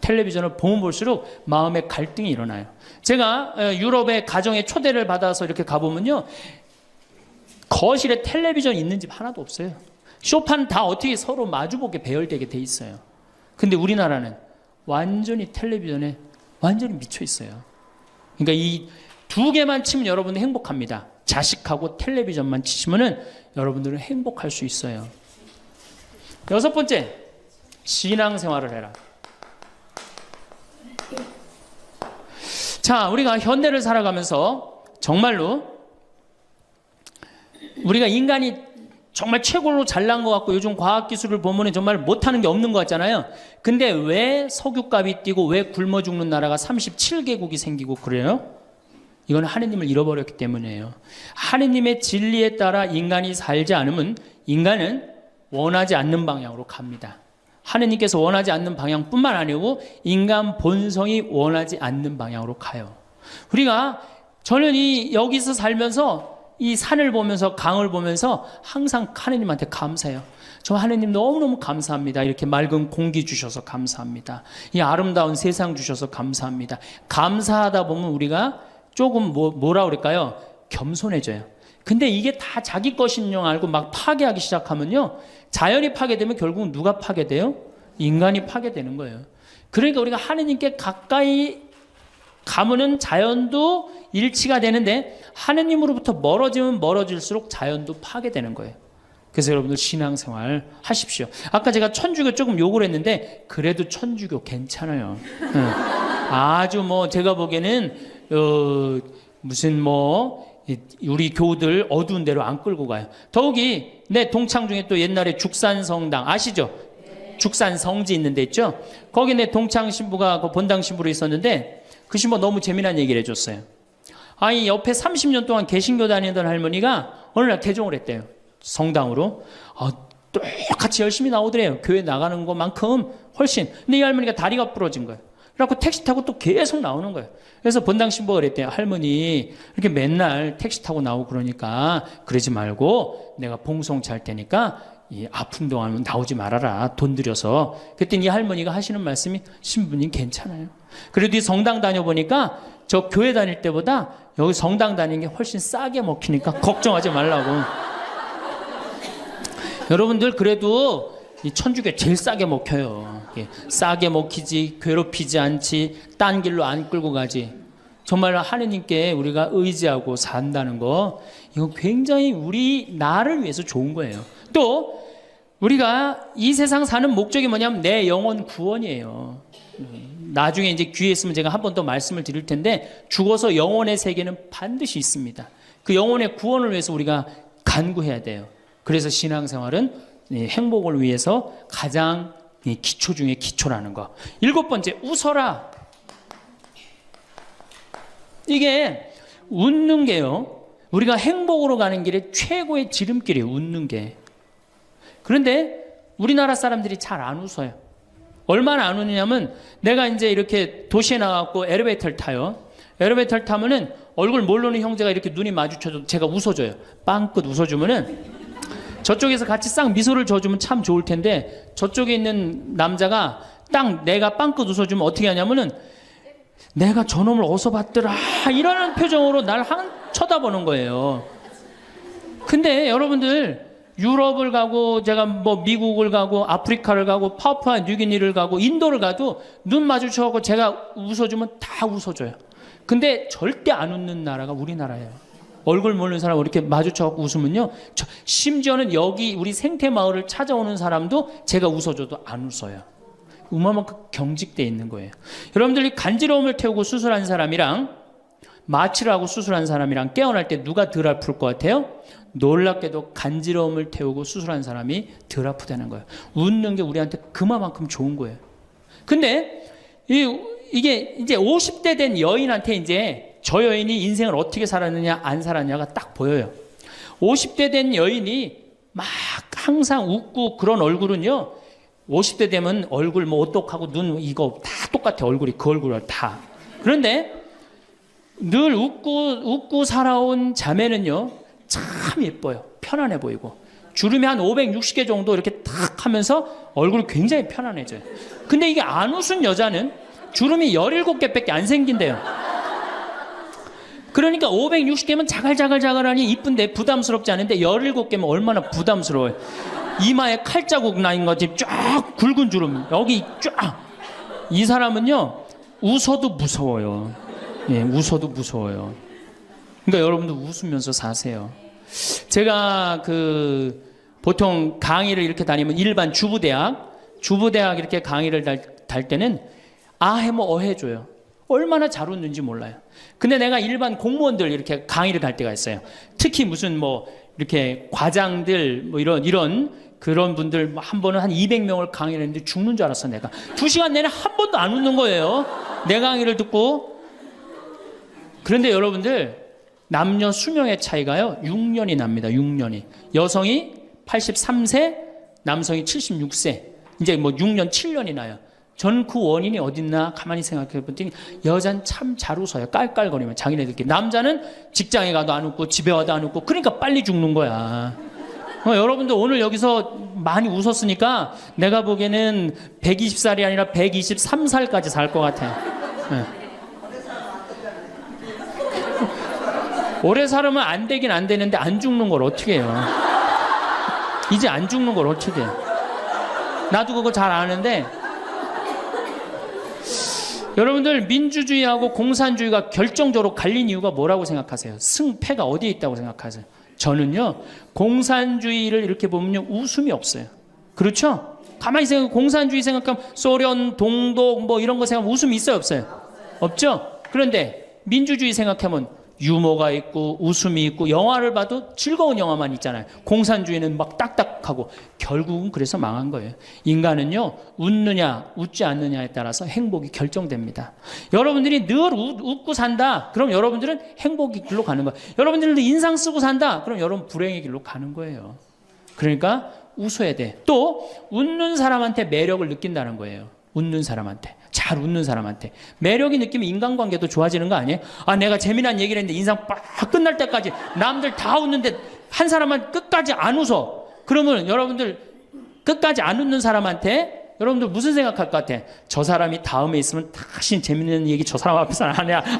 텔레비전을 보면 볼수록 마음의 갈등이 일어나요. 제가 유럽의 가정에 초대를 받아서 이렇게 가보면요 거실에 텔레비전 있는 집 하나도 없어요. 소파는 다 어떻게 서로 마주보게 배열되게 돼 있어요. 근데 우리나라는 완전히 텔레비전에 완전히 미쳐 있어요. 그러니까 이 두 개만 치면 여러분은 행복합니다. 자식하고 텔레비전만 치시면은 여러분들은 행복할 수 있어요. 여섯 번째, 신앙생활을 해라. 자, 우리가 현대를 살아가면서 정말로 우리가 인간이 정말 최고로 잘난 것 같고 요즘 과학기술을 보면 정말 못하는 게 없는 것 같잖아요. 근데 왜 석유값이 뛰고 왜 굶어 죽는 나라가 37개국이 생기고 그래요? 이건 하느님을 잃어버렸기 때문이에요. 하느님의 진리에 따라 인간이 살지 않으면 인간은 원하지 않는 방향으로 갑니다. 하느님께서 원하지 않는 방향뿐만 아니고 인간 본성이 원하지 않는 방향으로 가요. 우리가 저는 여기서 살면서 이 산을 보면서 강을 보면서 항상 하느님한테 감사해요. 저 하느님 너무너무 감사합니다. 이렇게 맑은 공기 주셔서 감사합니다. 이 아름다운 세상 주셔서 감사합니다. 감사하다 보면 우리가 조금 뭐라 그럴까요? 겸손해져요. 근데 이게 다 자기 것인 줄 알고 막 파괴하기 시작하면요 자연이 파괴되면 결국은 누가 파괴돼요? 인간이 파괴되는 거예요. 그러니까 우리가 하느님께 가까이 가면은 자연도 일치가 되는데 하느님으로부터 멀어지면 멀어질수록 자연도 파괴되는 거예요. 그래서 여러분들 신앙생활 하십시오. 아까 제가 천주교 조금 욕을 했는데 그래도 천주교 괜찮아요. 아주 제가 보기에는 무슨 우리 교우들 어두운 데로 안 끌고 가요. 더욱이 내 동창 중에 또 옛날에 죽산성당 아시죠? 죽산 성지 있는 데 있죠? 거기 내 동창 신부가 그 본당 신부로 있었는데 그 신부 너무 재미난 얘기를 해줬어요. 아니 옆에 30년 동안 개신교 다니던 할머니가 어느 날 개종을 했대요. 성당으로. 똑같이 열심히 나오더래요. 교회 나가는 것만큼 훨씬. 근데 이 할머니가 다리가 부러진 거예요. 그래갖고 택시 타고 또 계속 나오는 거예요. 그래서 본당 신부가 그랬대요. 할머니 이렇게 맨날 택시 타고 나오고 그러니까 그러지 말고 내가 봉송 잘 테니까 이 아픈 동안 나오지 말아라. 돈 들여서. 그랬더니 이 할머니가 하시는 말씀이 신부님 괜찮아요. 그래도 이 성당 다녀보니까 저 교회 다닐 때보다 여기 성당 다니는 게 훨씬 싸게 먹히니까 걱정하지 말라고. 여러분들 그래도 이 천주교 제일 싸게 먹혀요. 싸게 먹히지 괴롭히지 않지 딴 길로 안 끌고 가지. 정말 하느님께 우리가 의지하고 산다는 거 이건 굉장히 우리 나를 위해서 좋은 거예요. 또 우리가 이 세상 사는 목적이 뭐냐면 내 영혼 구원이에요. 나중에 이제 기회 있으면 제가 한 번 더 말씀을 드릴 텐데 죽어서 영혼의 세계는 반드시 있습니다. 그 영혼의 구원을 위해서 우리가 간구해야 돼요. 그래서 신앙생활은 행복을 위해서 가장 기초 중에 기초라는 거. 7번째, 웃어라. 이게 웃는 게요. 우리가 행복으로 가는 길에 최고의 지름길이에요. 웃는 게. 그런데 우리나라 사람들이 잘 안 웃어요. 얼마나 안 웃느냐면 내가 이제 이렇게 도시에 나가고 엘리베이터를 타요. 엘리베이터를 타면은 얼굴 모르는 형제가 이렇게 눈이 마주쳐도 제가 웃어줘요. 빵긋 웃어주면은 저쪽에서 같이 싹 미소를 져주면 참 좋을 텐데 저쪽에 있는 남자가 딱 내가 빵긋 웃어주면 어떻게 하냐면은 내가 저놈을 어디서 봤더라 이러는 표정으로 날 쳐다보는 거예요. 근데 여러분들 유럽을 가고 제가 미국을 가고 아프리카를 가고 파푸아 뉴기니를 가고 인도를 가도 눈 마주쳐서 제가 웃어주면 다 웃어줘요. 근데 절대 안 웃는 나라가 우리나라예요. 얼굴 모르는 사람 이렇게 마주쳐서 웃으면요. 심지어는 여기 우리 생태마을을 찾아오는 사람도 제가 웃어줘도 안 웃어요. 그만큼 경직되어 있는 거예요. 여러분들이 간지러움을 태우고 수술한 사람이랑 마취를 하고 수술한 사람이랑 깨어날 때 누가 덜 아플 것 같아요? 놀랍게도 간지러움을 태우고 수술한 사람이 덜 아프다는 거예요. 웃는 게 우리한테 그만큼 좋은 거예요. 근데 이게 이제 50대 된 여인한테 이제 저 여인이 인생을 어떻게 살았느냐 안 살았냐가 딱 보여요. 50대 된 여인이 막 항상 웃고 그런 얼굴은요. 50대 되면 얼굴 오똑하고 눈 이거 다 똑같아. 얼굴이 그 얼굴을 다. 그런데 늘 웃고 살아온 자매는요. 참 예뻐요. 편안해 보이고. 주름이 한 560개 정도 이렇게 탁 하면서 얼굴이 굉장히 편안해져요. 근데 이게 안 웃은 여자는 주름이 17개밖에 안 생긴대요. 그러니까 560개면 자갈자갈자갈하니 이쁜데 부담스럽지 않은데 17개면 얼마나 부담스러워요. 이마에 칼자국 나인 거지 쫙 굵은 주름 여기 쫙. 이 사람은요 웃어도 무서워요. 예, 웃어도 무서워요. 그러니까 여러분도 웃으면서 사세요. 제가 보통 강의를 이렇게 다니면 일반 주부대학 이렇게 강의를 달 때는 아해모 어해줘요. 얼마나 잘 웃는지 몰라요. 근데 내가 일반 공무원들 이렇게 강의를 갈 때가 있어요. 특히 무슨 이렇게 과장들 이런 그런 분들 한 번은 한 200명을 강의를 했는데 죽는 줄 알았어 내가. 2시간 내내 한 번도 안 웃는 거예요. 내 강의를 듣고. 그런데 여러분들 남녀 수명의 차이가요 6년이 납니다. 6년이. 여성이 83세, 남성이 76세. 이제 6년, 7년이 나요. 전 그 원인이 어딨나 가만히 생각해 보더니 여자는 참 잘 웃어요. 깔깔거리면 자기네들끼리. 남자는 직장에 가도 안 웃고 집에 와도 안 웃고 그러니까 빨리 죽는 거야. 여러분들 오늘 여기서 많이 웃었으니까 내가 보기에는 120살이 아니라 123살까지 살 것 같아. 네. 오래 살으면 안 되긴 안 되는데 안 죽는 걸 어떻게 해요? 이제 안 죽는 걸 어떻게 해? 나도 그거 잘 아는데 여러분들 민주주의하고 공산주의가 결정적으로 갈린 이유가 뭐라고 생각하세요? 승패가 어디에 있다고 생각하세요? 저는요 공산주의를 이렇게 보면요 웃음이 없어요. 그렇죠? 가만히 생각하면 공산주의 생각하면 소련, 동독 이런 거 생각하면 웃음이 있어요 없어요? 없죠? 그런데 민주주의 생각하면 유머가 있고 웃음이 있고 영화를 봐도 즐거운 영화만 있잖아요. 공산주의는 막 딱딱하고 결국은 그래서 망한 거예요. 인간은요, 웃느냐 웃지 않느냐에 따라서 행복이 결정됩니다. 여러분들이 늘 웃고 산다, 그럼 여러분들은 행복의 길로 가는 거예요. 여러분들도 인상 쓰고 산다, 그럼 여러분 불행의 길로 가는 거예요. 그러니까 웃어야 돼. 또 웃는 사람한테 매력을 느낀다는 거예요. 웃는 사람한테, 잘 웃는 사람한테 매력이 느끼면 인간관계도 좋아지는 거 아니에요? 아, 내가 재미난 얘기를 했는데 인상 빡 끝날 때까지 남들 다 웃는데 한 사람만 끝까지 안 웃어. 그러면 여러분들 끝까지 안 웃는 사람한테 여러분들 무슨 생각할 것 같아? 저 사람이 다음에 있으면 다시 재밌는 얘기 저 사람 앞에서는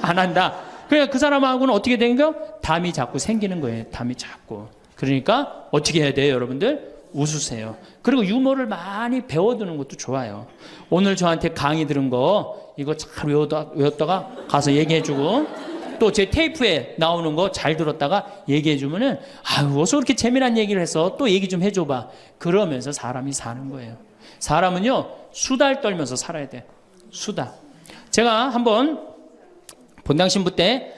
안 한다. 그러니까 그 사람하고는 어떻게 된 거? 담이 자꾸 생기는 거예요. 담이 자꾸. 그러니까 어떻게 해야 돼요, 여러분들? 웃으세요. 그리고 유머를 많이 배워두는 것도 좋아요. 오늘 저한테 강의 들은 거 이거 잘 외웠다가 가서 얘기해주고, 또 제 테이프에 나오는 거 잘 들었다가 얘기해주면은, 아유, 어서 그렇게 재미난 얘기를 해서 또 얘기 좀 해줘봐. 그러면서 사람이 사는 거예요. 사람은요, 수다를 떨면서 살아야 돼. 수다. 제가 한번 본당 신부 때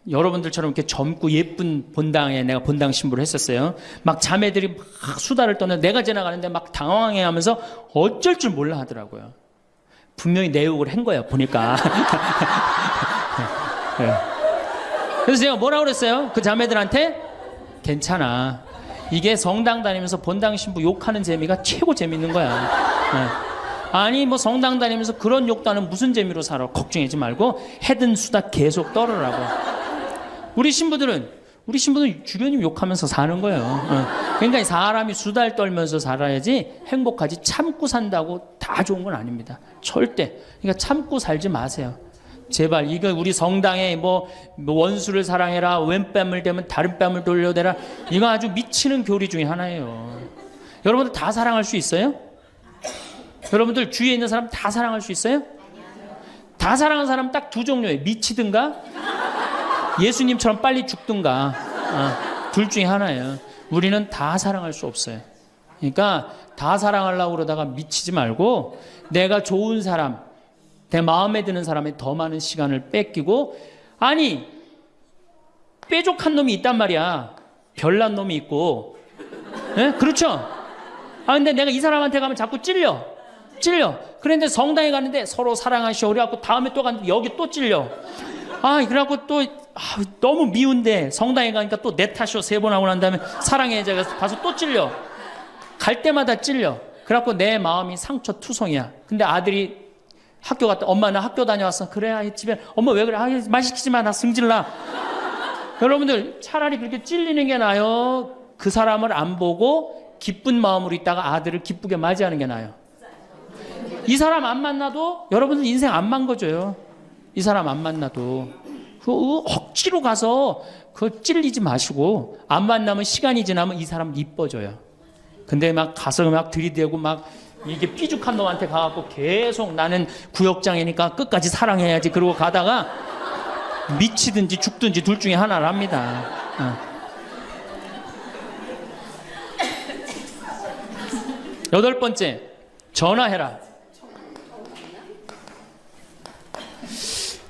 여러분들처럼 이렇게 젊고 예쁜 본당에 내가 본당 신부를 했었어요. 막 자매들이 막 수다를 떠는, 내가 지나가는데 막 당황해 하면서 어쩔 줄 몰라 하더라고요. 분명히 내 욕을 한 거예요, 보니까. 네. 그래서 제가 뭐라고 그랬어요? 그 자매들한테? 괜찮아. 이게 성당 다니면서 본당 신부 욕하는 재미가 최고 재밌는 거야. 네. 아니 뭐 성당 다니면서 그런 욕도 하는 무슨 재미로 살아. 걱정하지 말고 해든 수다 계속 떨으라고. 우리 신부들은 주변님 욕하면서 사는 거예요. 그러니까 사람이 수다를 떨면서 살아야지 행복하지, 참고 산다고 다 좋은 건 아닙니다. 절대. 그러니까 참고 살지 마세요. 제발. 이거 우리 성당에 뭐 원수를 사랑해라, 왼뺨을 대면 다른 뺨을 돌려대라, 이거 아주 미치는 교리 중에 하나예요. 여러분들 다 사랑할 수 있어요? 여러분들 주위에 있는 사람 다 사랑할 수 있어요? 다 사랑하는 사람 딱 두 종류예요. 미치든가 예수님처럼 빨리 죽든가. 둘 중에 하나예요. 우리는 다 사랑할 수 없어요. 그러니까 다 사랑하려고 그러다가 미치지 말고, 내가 좋은 사람, 내 마음에 드는 사람에 더 많은 시간을 뺏기고, 아니 뾰족한 놈이 있단 말이야. 별난 놈이 있고. 예? 그렇죠? 아, 근데 내가 이 사람한테 가면 자꾸 찔려. 그런데 성당에 갔는데 서로 사랑하시오 그래갖고 다음에 또 갔는데 여기 또 찔려. 아, 그래갖고 또 너무 미운데 성당에 가니까 또 내 탓이오 3번 하고 난 다음에 사랑해 제가 가서 또 찔려. 갈 때마다 찔려. 그래갖고 내 마음이 상처투성이야. 근데 아들이 학교 갔다, 엄마 나 학교 다녀왔어. 그래, 집에 엄마 왜 그래? 아, 말 시키지 마, 나 승질나. 여러분들 차라리 그렇게 찔리는 게 나아요. 그 사람을 안 보고 기쁜 마음으로 있다가 아들을 기쁘게 맞이하는 게 나아요. 이 사람 안 만나도 여러분들 인생 안 망가져요. 이 사람 안 만나도 억지로 가서 그거 찔리지 마시고, 안 만나면 시간이 지나면 이 사람 이뻐져요. 근데 막 가서 막 들이대고 막 이게 삐죽한 놈한테 가갖고 계속 나는 구역장이니까 끝까지 사랑해야지 그러고 가다가 미치든지 죽든지 둘 중에 하나를 합니다. 8번째, 전화해라.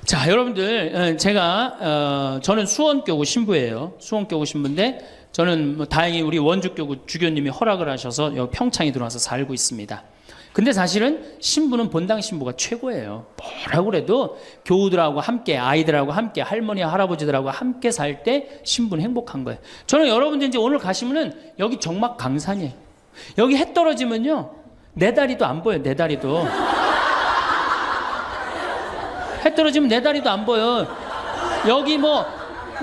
자, 여러분들, 제가 저는 수원교구 신부예요. 수원교구 신부인데, 저는 뭐 다행히 우리 원주교구 주교님이 허락을 하셔서 여기 평창에 들어와서 살고 있습니다. 근데 사실은 신부는 본당 신부가 최고예요. 뭐라고 그래도 교우들하고 함께, 아이들하고 함께, 할머니 할아버지들하고 함께 살 때 신부는 행복한 거예요. 저는 여러분들 이제 오늘 가시면은 여기 정막 강산이에요. 여기 해 떨어지면요 내 다리도 안 보여요. 내 다리도 해 떨어지면 내 다리도 안 보여.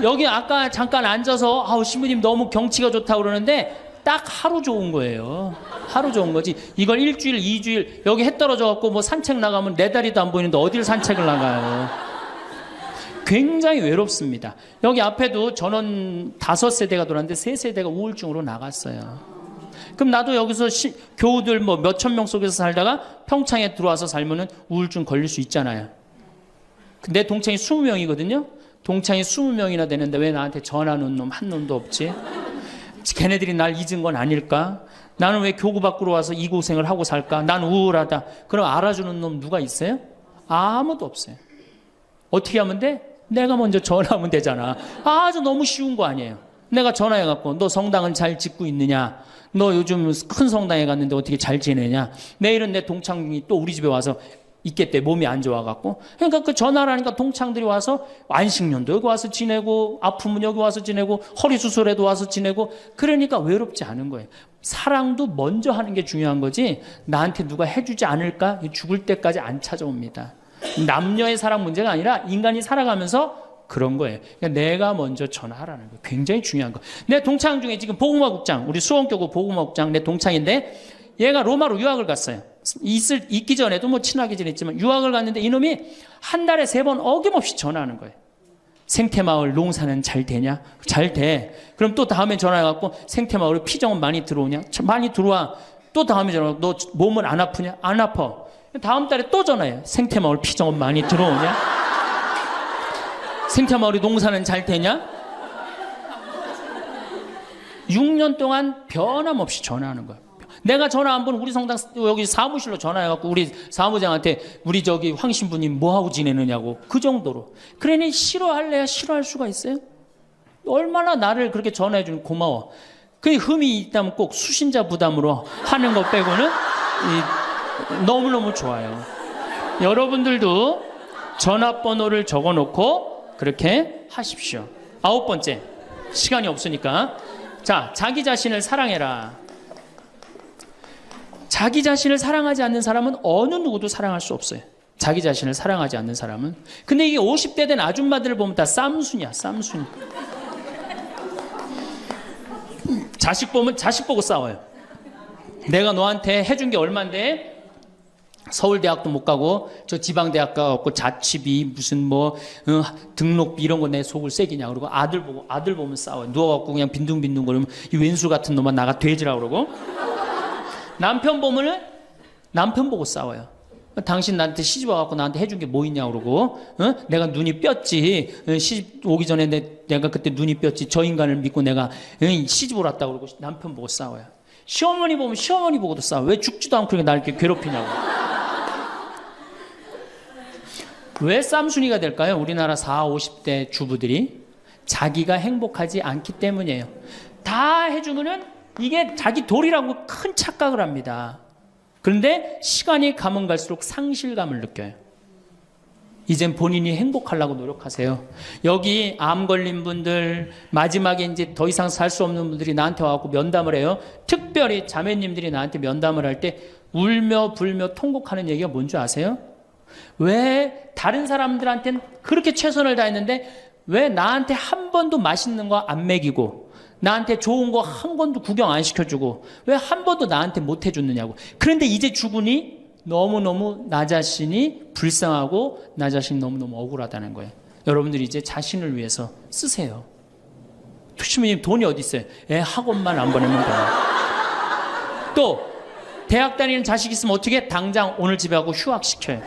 여기 아까 잠깐 앉아서 아우 신부님 너무 경치가 좋다고 그러는데 딱 하루 좋은 거예요. 하루 좋은 거지. 이걸 일주일, 2주일 여기 해 떨어져 갖고 뭐 산책 나가면 내 다리도 안 보이는데 어딜 산책을 나가요. 굉장히 외롭습니다. 여기 앞에도 전원 5세대가 돌았는데 3세대가 우울증으로 나갔어요. 그럼 나도 여기서 교우들 뭐 몇천 명 속에서 살다가 평창에 들어와서 살면은 우울증 걸릴 수 있잖아요. 내 동창이 20명이거든요. 동창이 20명이나 되는데 왜 나한테 전화하는 놈 한 놈도 없지? 걔네들이 날 잊은 건 아닐까? 나는 왜 교구 밖으로 와서 이 고생을 하고 살까? 난 우울하다. 그럼 알아주는 놈 누가 있어요? 아무도 없어요. 어떻게 하면 돼? 내가 먼저 전화하면 되잖아. 아주 너무 쉬운 거 아니에요. 내가 전화해갖고 너 성당은 잘 짓고 있느냐? 너 요즘 큰 성당에 갔는데 어떻게 잘 지내냐? 내일은 내 동창이 또 우리 집에 와서 있겠대. 몸이 안 좋아갖고. 그러니까 그 전화를 하니까 동창들이 와서 안식년도 여기 와서 지내고 아프면 여기 와서 지내고 허리 수술에도 와서 지내고 그러니까 외롭지 않은 거예요. 사랑도 먼저 하는 게 중요한 거지 나한테 누가 해주지 않을까? 죽을 때까지 안 찾아옵니다. 남녀의 사랑 문제가 아니라 인간이 살아가면서 그런 거예요. 그러니까 내가 먼저 전화하라는 거예요. 굉장히 중요한 거. 내 동창 중에 지금 복음화국장, 우리 수원교구 복음화국장 내 동창인데 얘가 로마로 유학을 갔어요. 있기 전에도 뭐 친하게 지냈지만 유학을 갔는데 이놈이 한 달에 3번 어김없이 전화하는 거예요. 생태마을 농사는 잘 되냐? 잘 돼. 그럼 또 다음에 전화해갖고 생태마을에 피정은 많이 들어오냐? 많이 들어와. 또 다음에 전화해갖고 너 몸은 안 아프냐? 안 아파. 다음 달에 또 전화해. 생태마을 피정은 많이 들어오냐? 생태마을에 농사는 잘 되냐? 6년 동안 변함없이 전화하는 거예요. 내가 전화 한 번 우리 성당 여기 사무실로 전화해갖고 우리 사무장한테 우리 저기 황 신부님 뭐하고 지내느냐고 그 정도로. 그러니 싫어할래야 싫어할 수가 있어요? 얼마나 나를 그렇게 전화해주는 고마워. 그 흠이 있다면 꼭 수신자 부담으로 하는 것 빼고는 너무너무 좋아요. 여러분들도 전화번호를 적어놓고 그렇게 하십시오. 9번째, 시간이 없으니까. 자, 자기 자신을 사랑해라. 자기 자신을 사랑하지 않는 사람은 어느 누구도 사랑할 수 없어요. 자기 자신을 사랑하지 않는 사람은. 근데 이게 50대 된 아줌마들을 보면 다 쌈순이야, 쌈순이. 자식 보면 자식 보고 싸워요. 내가 너한테 해준 게 얼만데 서울대학도 못 가고 저 지방대학 가고 자취비 무슨 뭐 등록비 이런 거 내 속을 새기냐 그러고 아들 보면 싸워요. 누워갖고 그냥 빈둥빈둥 거리면 이 왼수 같은 놈아 나가 돼지라 그러고 남편 보면은 남편 보고 싸워요. 당신 나한테 시집 와갖고 나한테 해준 게 뭐 있냐 그러고 내가 눈이 뼈지 시집 오기 전에 내가 그때 눈이 뼈지 저 인간을 믿고 내가 시집을 왔다 그러고 남편 보고 싸워요. 시어머니 보면 시어머니 보고도 싸워. 왜 죽지도 않고 날 이렇게 괴롭히냐고. 왜 쌈순이가 될까요? 우리나라 40, 50대 주부들이 자기가 행복하지 않기 때문이에요. 다 해주면은 이게 자기 도리라고 큰 착각을 합니다. 그런데 시간이 가면 갈수록 상실감을 느껴요. 이젠 본인이 행복하려고 노력하세요. 여기 암 걸린 분들, 마지막에 이제 더 이상 살 수 없는 분들이 나한테 와갖고 면담을 해요. 특별히 자매님들이 나한테 면담을 할 때 울며 불며 통곡하는 얘기가 뭔지 아세요? 왜 다른 사람들한테는 그렇게 최선을 다했는데 왜 나한테 한 번도 맛있는 거 안 먹이고 나한테 좋은 거 한 번도 구경 안 시켜주고 왜 한 번도 나한테 못 해줬느냐고. 그런데 이제 죽으니 너무너무 나 자신이 불쌍하고 나 자신이 너무너무 억울하다는 거예요. 여러분들이 이제 자신을 위해서 쓰세요. 투시모님 돈이 어디 있어요? 애 학원만 안 보내면 돼요. 또 대학 다니는 자식 있으면 어떻게 당장 오늘 집에 가고 휴학시켜요.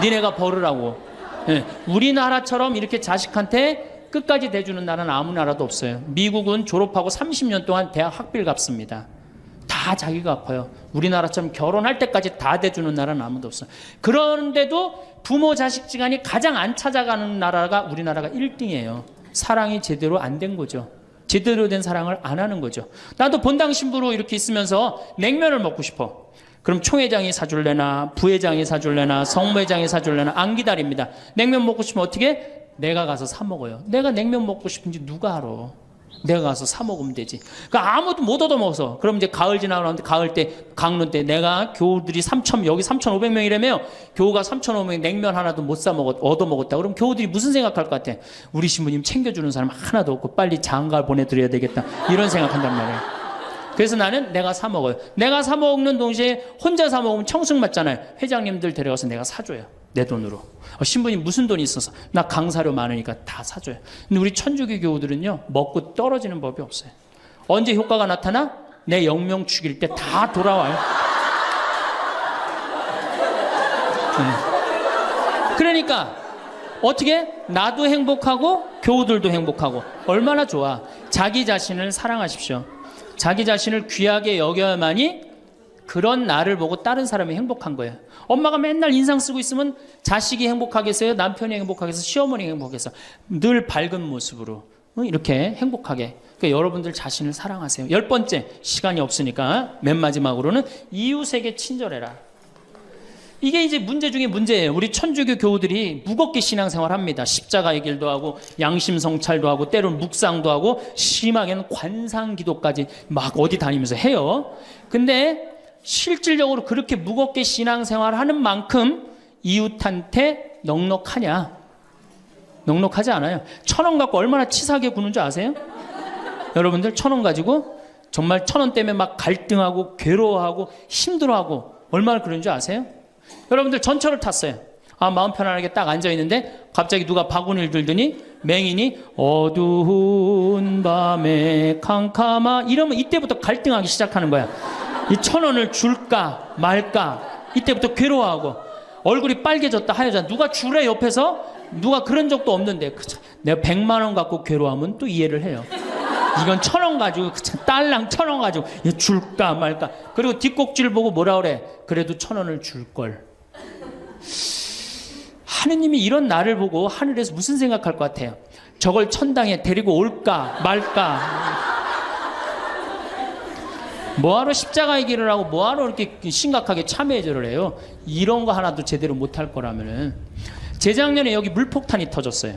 니네가 벌으라고. 우리나라처럼 이렇게 자식한테 끝까지 대주는 나라는 아무 나라도 없어요. 미국은 졸업하고 30년 동안 대학 학비를 갚습니다. 다 자기가 갚아요. 우리나라처럼 결혼할 때까지 다 대주는 나라는 아무도 없어요. 그런데도 부모 자식 지간이 가장 안 찾아가는 나라가 우리나라가 1등이에요. 사랑이 제대로 안 된 거죠. 제대로 된 사랑을 안 하는 거죠. 나도 본당 신부로 이렇게 있으면서 냉면을 먹고 싶어. 그럼 총회장이 사줄래나 부회장이 사줄래나 성모회장이 사줄래나 안 기다립니다. 냉면 먹고 싶으면 어떻게? 내가 가서 사 먹어요. 내가 냉면 먹고 싶은지 누가 알아? 내가 가서 사 먹으면 되지. 그러니까 아무도 못 얻어먹어서. 그럼 이제 가을 지나고 나면 가을 때 강론 때 내가 교우들이 여기 3,500명이라며 교우가 3,500명 냉면 하나도 못 사 먹었 얻어먹었다. 그럼 교우들이 무슨 생각할 것 같아? 우리 신부님 챙겨주는 사람 하나도 없고 빨리 장가 보내드려야 되겠다. 이런 생각한단 말이에요. 그래서 나는 내가 사 먹어요. 내가 사 먹는 동시에 혼자 사 먹으면 청승 맞잖아요. 회장님들 데려가서 내가 사줘요. 내 돈으로. 신부님 무슨 돈이 있어서? 나 강사료 많으니까 다 사줘요. 근데 우리 천주교 교우들은요 먹고 떨어지는 법이 없어요. 언제 효과가 나타나? 내 영명 죽일 때 다 돌아와요. 그러니까 어떻게? 나도 행복하고 교우들도 행복하고 얼마나 좋아. 자기 자신을 사랑하십시오. 자기 자신을 귀하게 여겨야만이 그런 나를 보고 다른 사람이 행복한 거예요. 엄마가 맨날 인상 쓰고 있으면 자식이 행복하겠어요? 남편이 행복하겠어요? 시어머니가 행복하겠어요? 늘 밝은 모습으로 이렇게 행복하게. 그러니까 여러분들 자신을 사랑하세요. 10번째, 시간이 없으니까 맨 마지막으로는 이웃에게 친절해라. 이게 이제 문제 중에 문제예요. 우리 천주교 교우들이 무겁게 신앙생활 합니다. 십자가의 길도 하고 양심 성찰도 하고 때로는 묵상도 하고 심하게는 관상 기도까지 막 어디 다니면서 해요. 근데 실질적으로 그렇게 무겁게 신앙생활 하는 만큼 이웃한테 넉넉하냐? 넉넉하지 않아요. 1,000원 갖고 얼마나 치사하게 구는 줄 아세요? 여러분들 1,000원 가지고 정말 1,000원 때문에 막 갈등하고 괴로워하고 힘들어하고 얼마나 그런 줄 아세요? 여러분들 전철을 탔어요. 마음 편안하게 딱 앉아있는데 갑자기 누가 바구니를 들더니 맹인이 어두운 밤에 캄캄하 이러면 이때부터 갈등하기 시작하는 거야. 이 1,000원을 줄까 말까 이때부터 괴로워하고 얼굴이 빨개졌다 하여졌다. 누가 주래 옆에서 누가 그런 적도 없는데 내가 100만 원 갖고 괴로워하면 또 이해를 해요. 이건 1,000원 가지고 딸랑 1,000원 가지고 줄까 말까. 그리고 뒷꼭지를 보고 뭐라 그래? 그래도 1,000원을 줄걸. 하느님이 이런 나를 보고 하늘에서 무슨 생각할 것 같아요? 저걸 천당에 데리고 올까 말까. 뭐하러 십자가의 길을 하고 뭐하러 이렇게 심각하게 참회절을 해요? 이런 거 하나도 제대로 못할 거라면은. 재작년에 여기 물폭탄이 터졌어요.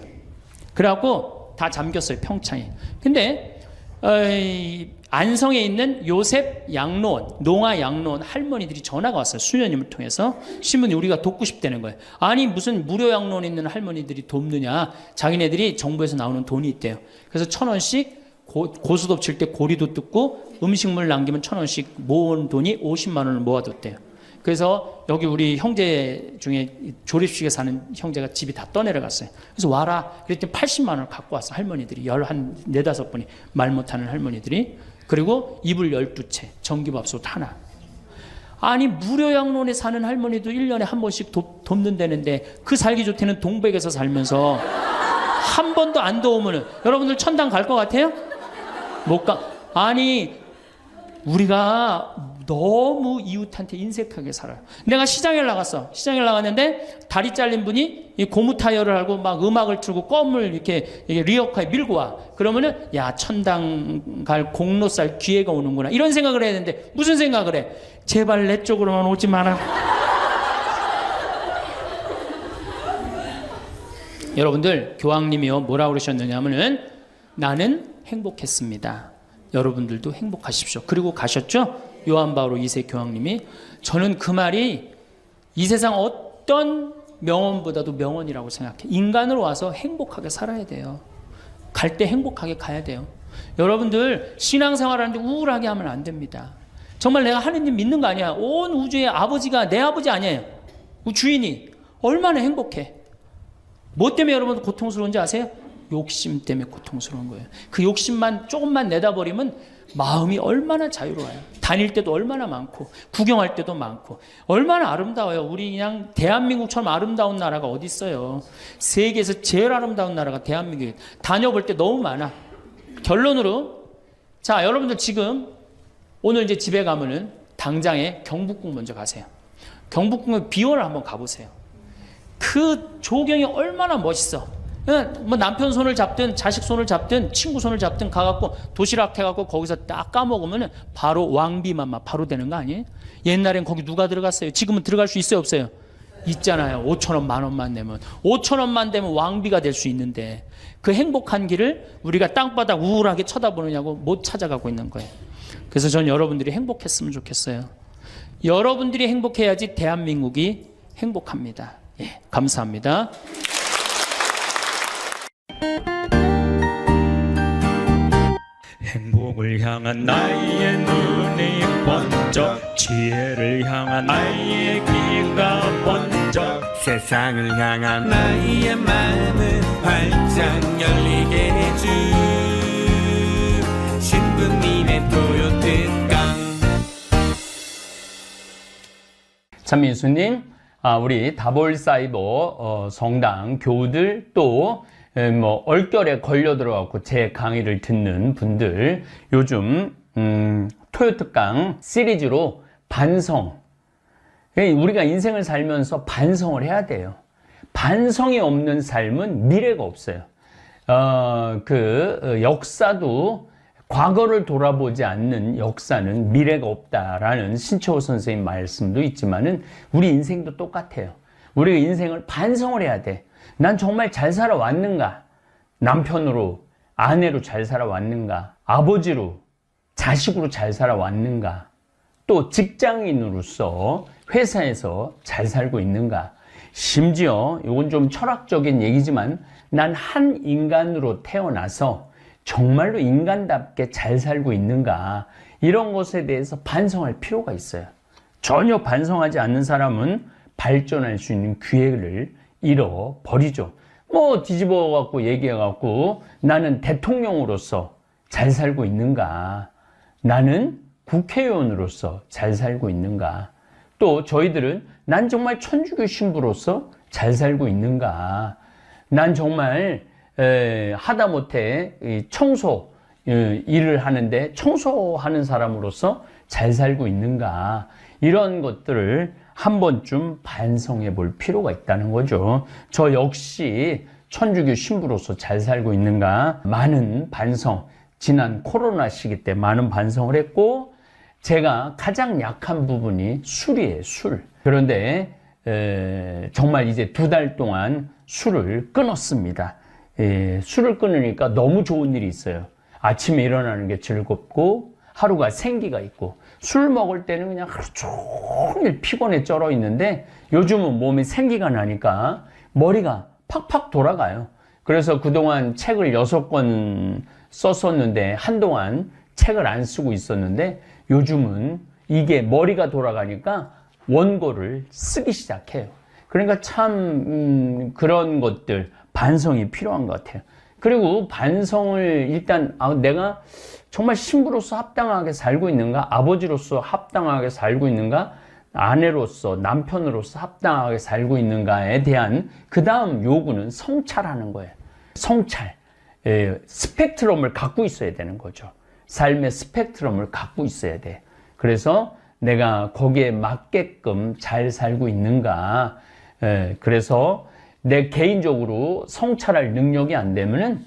그래갖고 다 잠겼어요, 평창에. 근데 안성에 있는 요셉 양로원, 농아 양로원 할머니들이 전화가 왔어요. 수녀님을 통해서. 신부님 우리가 돕고 싶다는 거예요. 아니 무슨 무료 양로원에 있는 할머니들이 돕느냐. 자기네들이 정부에서 나오는 돈이 있대요. 그래서 1,000원씩 고수톱 칠 때 고리도 뜯고 음식물 남기면 1,000원씩 모은 돈이 50만 원을 모아뒀대요. 그래서 여기 우리 형제 중에 조립식에 사는 형제가 집이 다 떠내려갔어요. 그래서 와라. 그랬더니 80만 원을 갖고 왔어. 할머니들이. 한 4-5분이 말 못하는 할머니들이. 그리고 이불 12채, 전기밥솥 하나. 아니 무료 양론에 사는 할머니도 1년에 한 번씩 돕는다는데 그 살기 좋다는 동백에서 살면서 한 번도 안 도우면은 여러분들 천당 갈 것 같아요? 못 가. 아니 우리가 너무 이웃한테 인색하게 살아요. 내가 시장에 나갔어. 시장에 나갔는데 다리 잘린 분이 이 고무 타이어를 하고 막 음악을 틀고 껌을 이렇게 리어카에 밀고 와. 그러면은 야 천당 갈 공로살 기회가 오는구나. 이런 생각을 해야 되는데 무슨 생각을 해? 제발 내 쪽으로만 오지 마라. 여러분들 교황님이요 뭐라고 그러셨느냐 하면은 나는 행복했습니다. 여러분들도 행복하십시오. 그리고 가셨죠? 요한 바오로 2세 교황님이. 저는 그 말이 이 세상 어떤 명언보다도 명언이라고 생각해. 인간으로 와서 행복하게 살아야 돼요. 갈 때 행복하게 가야 돼요. 여러분들 신앙생활하는데 우울하게 하면 안 됩니다. 정말 내가 하느님 믿는 거 아니야. 온 우주의 아버지가 내 아버지 아니에요. 주인이 얼마나 행복해. 뭐 때문에 여러분 고통스러운지 아세요? 욕심 때문에 고통스러운 거예요. 그 욕심만 조금만 내다버리면 마음이 얼마나 자유로워요. 다닐 때도 얼마나 많고 구경할 때도 많고 얼마나 아름다워요. 우리 그냥 대한민국처럼 아름다운 나라가 어디 있어요. 세계에서 제일 아름다운 나라가 대한민국이에요. 다녀볼 때 너무 많아. 결론으로 자 여러분들 지금 오늘 이제 집에 가면은 당장에 경복궁 먼저 가세요. 경복궁의 비원을 한번 가보세요. 그 조경이 얼마나 멋있어. 뭐 남편 손을 잡든 자식 손을 잡든 친구 손을 잡든 가갖고 도시락 해갖고 거기서 딱 까먹으면 바로 왕비만 바로 되는 거 아니에요? 옛날엔 거기 누가 들어갔어요? 지금은 들어갈 수 있어요 없어요? 있잖아요. 5,000원 10,000원만 내면 5,000원만 되면 왕비가 될 수 있는데 그 행복한 길을 우리가 땅바닥 우울하게 쳐다보느냐고 못 찾아가고 있는 거예요. 그래서 전 여러분들이 행복했으면 좋겠어요. 여러분들이 행복해야지 대한민국이 행복합니다. 예, 감사합니다. 행복을 향한 나의 눈이 번쩍 지혜를 향한 나의 귀가 번쩍 세상을 향한 나의 마음을 활짝 열리게 해준 신부님의 토요특강. 참민수님, 우리 다볼사이버 성당 교우들 또 얼결에 걸려 들어갖고 제 강의를 듣는 분들 요즘 토요특강 시리즈로 반성. 우리가 인생을 살면서 반성을 해야 돼요. 반성이 없는 삶은 미래가 없어요. 역사도 과거를 돌아보지 않는 역사는 미래가 없다라는 신채호 선생님 말씀도 있지만은 우리 인생도 똑같아요. 우리가 인생을 반성을 해야 돼. 난 정말 잘 살아왔는가? 남편으로, 아내로 잘 살아왔는가? 아버지로, 자식으로 잘 살아왔는가? 또 직장인으로서 회사에서 잘 살고 있는가? 심지어 이건 좀 철학적인 얘기지만 난 한 인간으로 태어나서 정말로 인간답게 잘 살고 있는가? 이런 것에 대해서 반성할 필요가 있어요. 전혀 반성하지 않는 사람은 발전할 수 있는 기회를 잃어버리죠. 뭐 뒤집어 갖고 얘기해 갖고 나는 대통령으로서 잘 살고 있는가? 나는 국회의원으로서 잘 살고 있는가? 또 저희들은 난 정말 천주교 신부로서 잘 살고 있는가? 난 정말 하다못해 청소 일을 하는데 청소하는 사람으로서 잘 살고 있는가? 이런 것들을 한 번쯤 반성해 볼 필요가 있다는 거죠. 저 역시 천주교 신부로서 잘 살고 있는가? 많은 반성, 지난 코로나 시기 때 많은 반성을 했고, 제가 가장 약한 부분이 술이에요, 술. 그런데 정말 이제 2달 동안 술을 끊었습니다. 술을 끊으니까 너무 좋은 일이 있어요. 아침에 일어나는 게 즐겁고 하루가 생기가 있고, 술 먹을 때는 그냥 하루 종일 피곤해 쩔어 있는데 요즘은 몸에 생기가 나니까 머리가 팍팍 돌아가요. 그래서 그동안 책을 6권 썼었는데 한동안 책을 안 쓰고 있었는데 요즘은 이게 머리가 돌아가니까 원고를 쓰기 시작해요. 그러니까 참 그런 것들 반성이 필요한 것 같아요. 그리고 반성을 일단 내가 정말 신부로서 합당하게 살고 있는가? 아버지로서 합당하게 살고 있는가? 아내로서, 남편으로서 합당하게 살고 있는가에 대한 그 다음 요구는 성찰하는 거예요. 성찰. 스펙트럼을 갖고 있어야 되는 거죠. 삶의 스펙트럼을 갖고 있어야 돼. 그래서 내가 거기에 맞게끔 잘 살고 있는가? 그래서 내 개인적으로 성찰할 능력이 안 되면은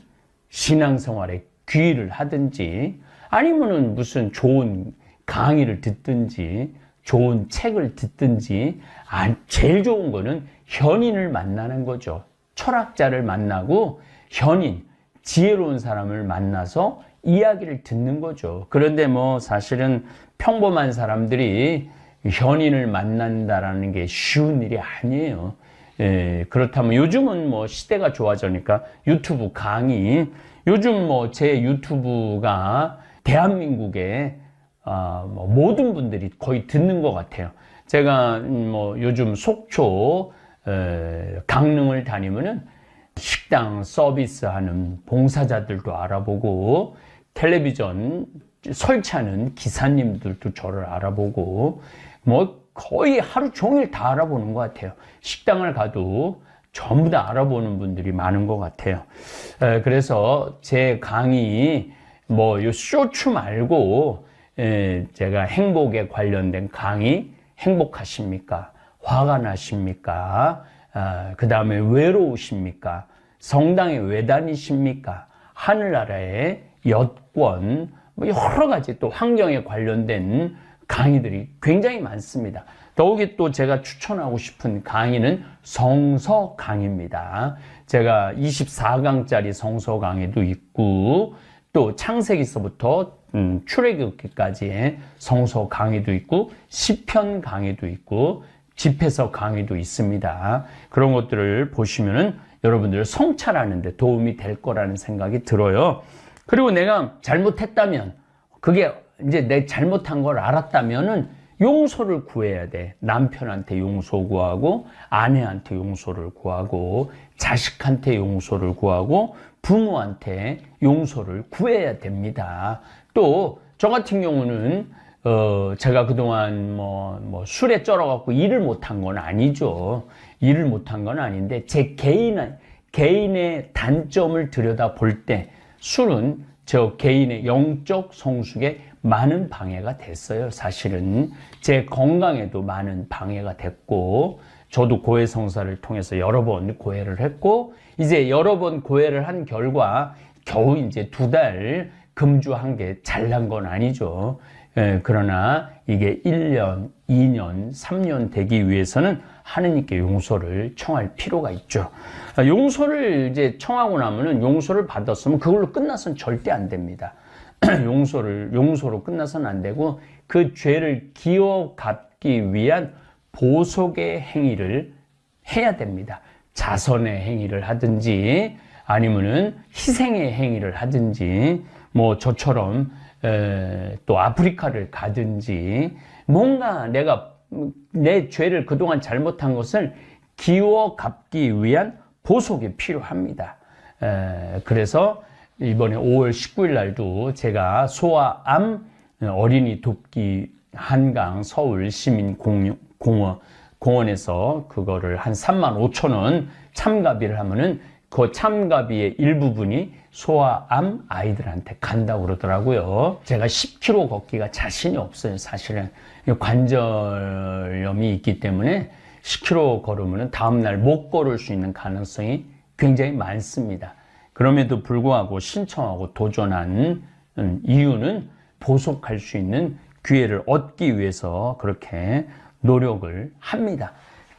신앙생활에 귀의를 하든지 아니면은 무슨 좋은 강의를 듣든지 좋은 책을 듣든지 제일 좋은 거는 현인을 만나는 거죠. 철학자를 만나고 현인, 지혜로운 사람을 만나서 이야기를 듣는 거죠. 그런데 뭐 사실은 평범한 사람들이 현인을 만난다라는 게 쉬운 일이 아니에요. 그렇다면 요즘은 뭐 시대가 좋아지니까 유튜브 강의, 요즘 뭐 제 유튜브가 대한민국의 모든 분들이 거의 듣는 것 같아요. 제가 뭐 요즘 속초 강릉을 다니면은 식당 서비스하는 봉사자들도 알아보고 텔레비전 설치하는 기사님들도 저를 알아보고 뭐 거의 하루 종일 다 알아보는 것 같아요. 식당을 가도 전부 다 알아보는 분들이 많은 것 같아요. 그래서 제 강의 뭐 요 쇼츠 말고 제가 행복에 관련된 강의, 행복하십니까? 화가 나십니까? 그 다음에 외로우십니까? 성당에 왜 다니십니까? 하늘나라의 여권, 뭐 여러 가지 또 환경에 관련된 강의들이 굉장히 많습니다. 더욱이 또 제가 추천하고 싶은 강의는 성서 강의입니다. 제가 24강짜리 성서 강의도 있고 또 창세기서부터 출애굽기까지의 성서 강의도 있고 시편 강의도 있고 집회서 강의도 있습니다. 그런 것들을 보시면은 여러분들 성찰하는 데 도움이 될 거라는 생각이 들어요. 그리고 내가 잘못했다면, 그게 이제 내 잘못한 걸 알았다면은 용서를 구해야 돼. 남편한테 용서 구하고, 아내한테 용서를 구하고, 자식한테 용서를 구하고, 부모한테 용서를 구해야 됩니다. 또 저 같은 경우는 제가 그동안 뭐 술에 쩔어갖고 일을 못한 건 아니죠. 일을 못한 건 아닌데 제 개인의 단점을 들여다 볼 때 술은 저 개인의 영적 성숙에 많은 방해가 됐어요. 사실은 제 건강에도 많은 방해가 됐고, 저도 고해성사를 통해서 여러 번 고해를 했고, 이제 여러 번 고해를 한 결과 겨우 이제 2달 금주한 게 잘난 건 아니죠. 그러나 이게 1년, 2년, 3년 되기 위해서는 하느님께 용서를 청할 필요가 있죠. 용서를 이제 청하고 나면은 용서를 받았으면 그걸로 끝나서는 절대 안 됩니다. 용서로 끝나서는 안 되고 그 죄를 기어 갚기 위한 보속의 행위를 해야 됩니다. 자선의 행위를 하든지 아니면은 희생의 행위를 하든지 뭐 저처럼 또 아프리카를 가든지 뭔가 내가 내 죄를 그동안 잘못한 것을 기워 갚기 위한 보속이 필요합니다. 그래서 이번에 5월 19일 날도 제가 소아암 어린이 돕기 한강 서울 시민 공원에서 그거를 한 35,000원 참가비를 하면은 그 참가비의 일부분이 소아암 아이들한테 간다고 그러더라고요. 제가 10km 걷기가 자신이 없어요. 사실은 관절염이 있기 때문에 10km 걸으면 다음날 못 걸을 수 있는 가능성이 굉장히 많습니다. 그럼에도 불구하고 신청하고 도전한 이유는 보속할 수 있는 기회를 얻기 위해서 그렇게 노력을 합니다.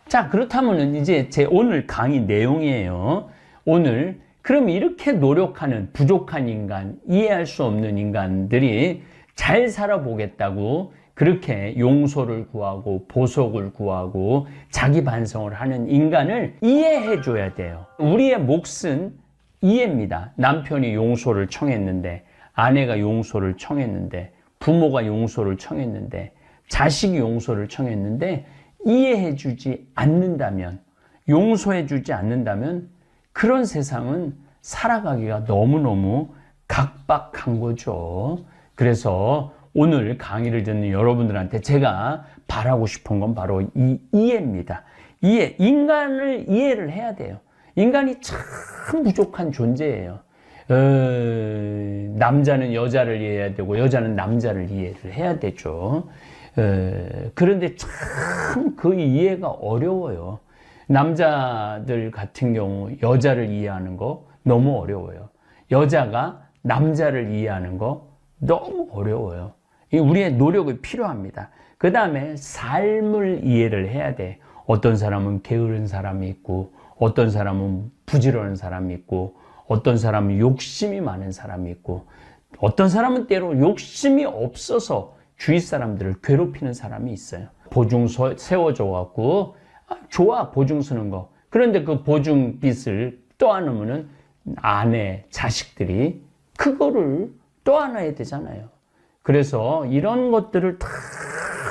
자, 그렇다면 이제 제 오늘 강의 내용이에요. 오늘 그럼 이렇게 노력하는 부족한 인간, 이해할 수 없는 인간들이 잘 살아보겠다고 그렇게 용서를 구하고 보석을 구하고 자기 반성을 하는 인간을 이해해 줘야 돼요. 우리의 몫은 이해입니다. 남편이 용서를 청했는데, 아내가 용서를 청했는데, 부모가 용서를 청했는데, 자식이 용서를 청했는데 이해해 주지 않는다면, 용서해 주지 않는다면 그런 세상은 살아가기가 너무너무 각박한 거죠. 그래서 오늘 강의를 듣는 여러분들한테 제가 바라고 싶은 건 바로 이 이해입니다. 인간을 이해를 해야 돼요. 인간이 참 부족한 존재예요. 남자는 여자를 이해해야 되고 여자는 남자를 이해를 해야 되죠. 그런데 참 그 이해가 어려워요. 남자들 같은 경우 여자를 이해하는 거 너무 어려워요. 여자가 남자를 이해하는 거 너무 어려워요. 우리의 노력이 필요합니다. 그 다음에 삶을 이해를 해야 돼. 어떤 사람은 게으른 사람이 있고, 어떤 사람은 부지런한 사람이 있고, 어떤 사람은 욕심이 많은 사람이 있고, 어떤 사람은 때로 욕심이 없어서 주위 사람들을 괴롭히는 사람이 있어요. 보증 세워줘갖고 좋아, 보증 서는 거. 그런데 그 보증 빚을 떠안으면은 아내, 자식들이 그거를 떠안아야 되잖아요. 그래서 이런 것들을 다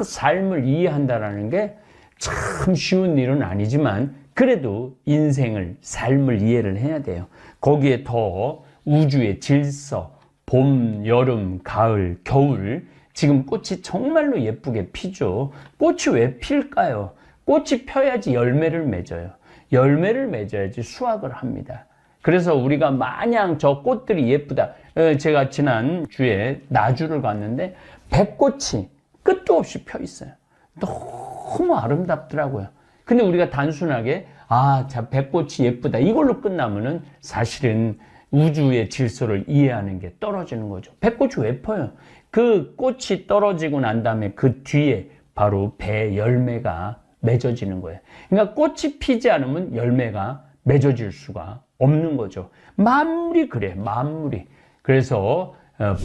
삶을 이해한다라는 게 참 쉬운 일은 아니지만 그래도 인생을, 삶을 이해를 해야 돼요. 거기에 더 우주의 질서, 봄, 여름, 가을, 겨울, 지금 꽃이 정말로 예쁘게 피죠. 꽃이 왜 필까요? 꽃이 펴야지 열매를 맺어요. 열매를 맺어야지 수확을 합니다. 그래서 우리가 마냥 저 꽃들이 예쁘다. 제가 지난 주에 나주를 갔는데 백꽃이 끝도 없이 펴 있어요. 너무 아름답더라고요. 근데 우리가 단순하게 자, 백꽃이 예쁘다 이걸로 끝나면은 사실은 우주의 질서를 이해하는 게 떨어지는 거죠. 백꽃이 왜 펴요? 그 꽃이 떨어지고 난 다음에 그 뒤에 바로 배 열매가 맺어지는 거예요. 그러니까 꽃이 피지 않으면 열매가 맺어질 수가 없는 거죠. 만물이 그래, 만물이. 그래서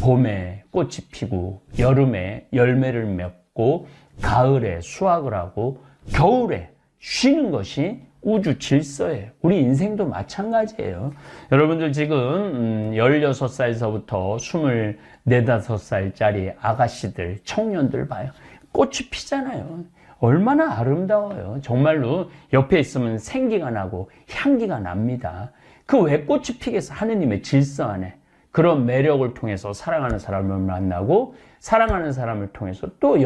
봄에 꽃이 피고, 여름에 열매를 맺고, 가을에 수확을 하고, 겨울에 쉬는 것이 우주 질서예요. 우리 인생도 마찬가지예요. 여러분들 지금 16살서부터 24, 5살짜리 아가씨들, 청년들 봐요. 꽃이 피잖아요. 얼마나 아름다워요. 정말로 옆에 있으면 생기가 나고 향기가 납니다. 그 왜 꽃이 피겠어? 하느님의 질서 안에. 그런 매력을 통해서 사랑하는 사람을 만나고 사랑하는 사람을 통해서 또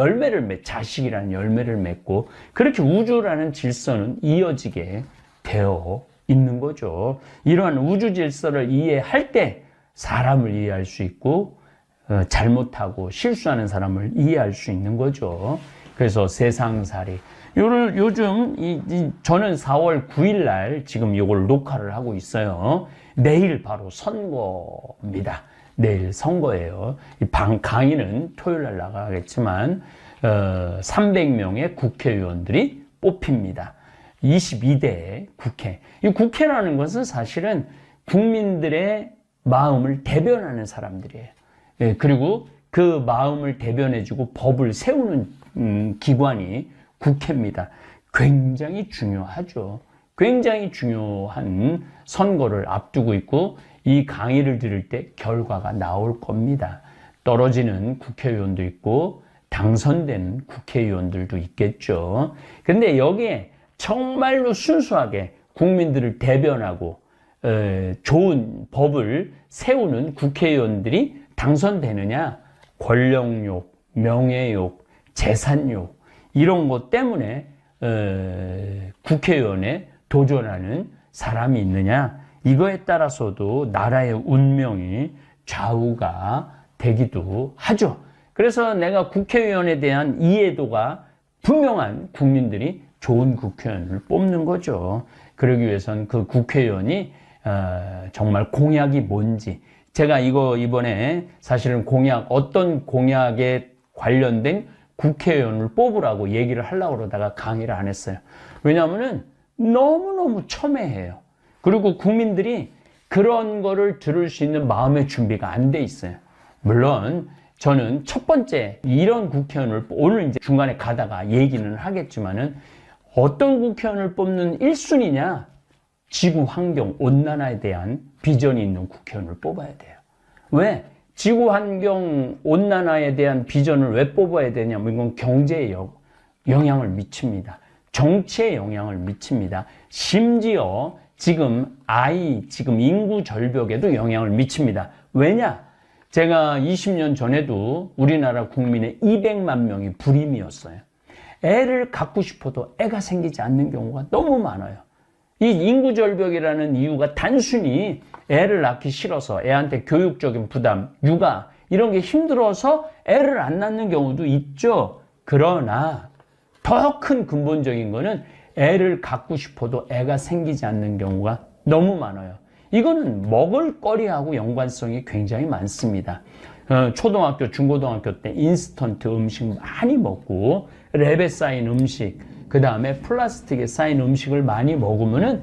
자식이라는 열매를 맺고 그렇게 우주라는 질서는 이어지게 되어 있는 거죠. 이러한 우주 질서를 이해할 때 사람을 이해할 수 있고 잘못하고 실수하는 사람을 이해할 수 있는 거죠. 그래서 세상살이. 요즘 저는 4월 9일 날 지금 이걸 녹화를 하고 있어요. 내일 바로 선거입니다. 내일 선거예요. 강의는 토요일 날 나가겠지만 300명의 국회의원들이 뽑힙니다. 22대 국회. 이 국회라는 것은 사실은 국민들의 마음을 대변하는 사람들이에요. 예, 그리고 그 마음을 대변해주고 법을 세우는 기관이 국회입니다. 굉장히 중요하죠. 굉장히 중요한 선거를 앞두고 있고 이 강의를 들을 때 결과가 나올 겁니다. 떨어지는 국회의원도 있고 당선되는 국회의원들도 있겠죠. 근데 여기에 정말로 순수하게 국민들을 대변하고 좋은 법을 세우는 국회의원들이 당선되느냐? 권력욕, 명예욕, 재산욕 이런 것 때문에 국회의원에 도전하는 사람이 있느냐? 이거에 따라서도 나라의 운명이 좌우가 되기도 하죠. 그래서 내가 국회의원에 대한 이해도가 분명한 국민들이 좋은 국회의원을 뽑는 거죠. 그러기 위해서는 그 국회의원이 정말 공약이 뭔지, 제가 이번에 사실은 어떤 공약에 관련된 국회의원을 뽑으라고 얘기를 하려고 그러다가 강의를 안 했어요. 왜냐하면은 너무너무 첨예해요. 그리고 국민들이 그런 거를 들을 수 있는 마음의 준비가 안 돼 있어요. 물론 저는 첫 번째 이런 국회의원을 오늘 이제 중간에 가다가 얘기는 하겠지만은 어떤 국회의원을 뽑는 1순위냐? 지구 환경 온난화에 대한 비전이 있는 국회의원을 뽑아야 돼요. 왜? 지구 환경 온난화에 대한 비전을 왜 뽑아야 되냐면 이건 경제에 영향을 미칩니다. 정치에 영향을 미칩니다. 심지어 지금 인구 절벽에도 영향을 미칩니다. 왜냐? 제가 20년 전에도 우리나라 국민의 200만 명이 불임이었어요. 애를 갖고 싶어도 애가 생기지 않는 경우가 너무 많아요. 이 인구 절벽이라는 이유가 단순히 애를 낳기 싫어서 애한테 교육적인 부담, 육아 이런 게 힘들어서 애를 안 낳는 경우도 있죠. 그러나 더 큰 근본적인 거는 애를 갖고 싶어도 애가 생기지 않는 경우가 너무 많아요. 이거는 먹을거리하고 연관성이 굉장히 많습니다. 초등학교, 중고등학교 때 인스턴트 음식 많이 먹고 랩에 쌓인 음식, 그 다음에 플라스틱에 쌓인 음식을 많이 먹으면은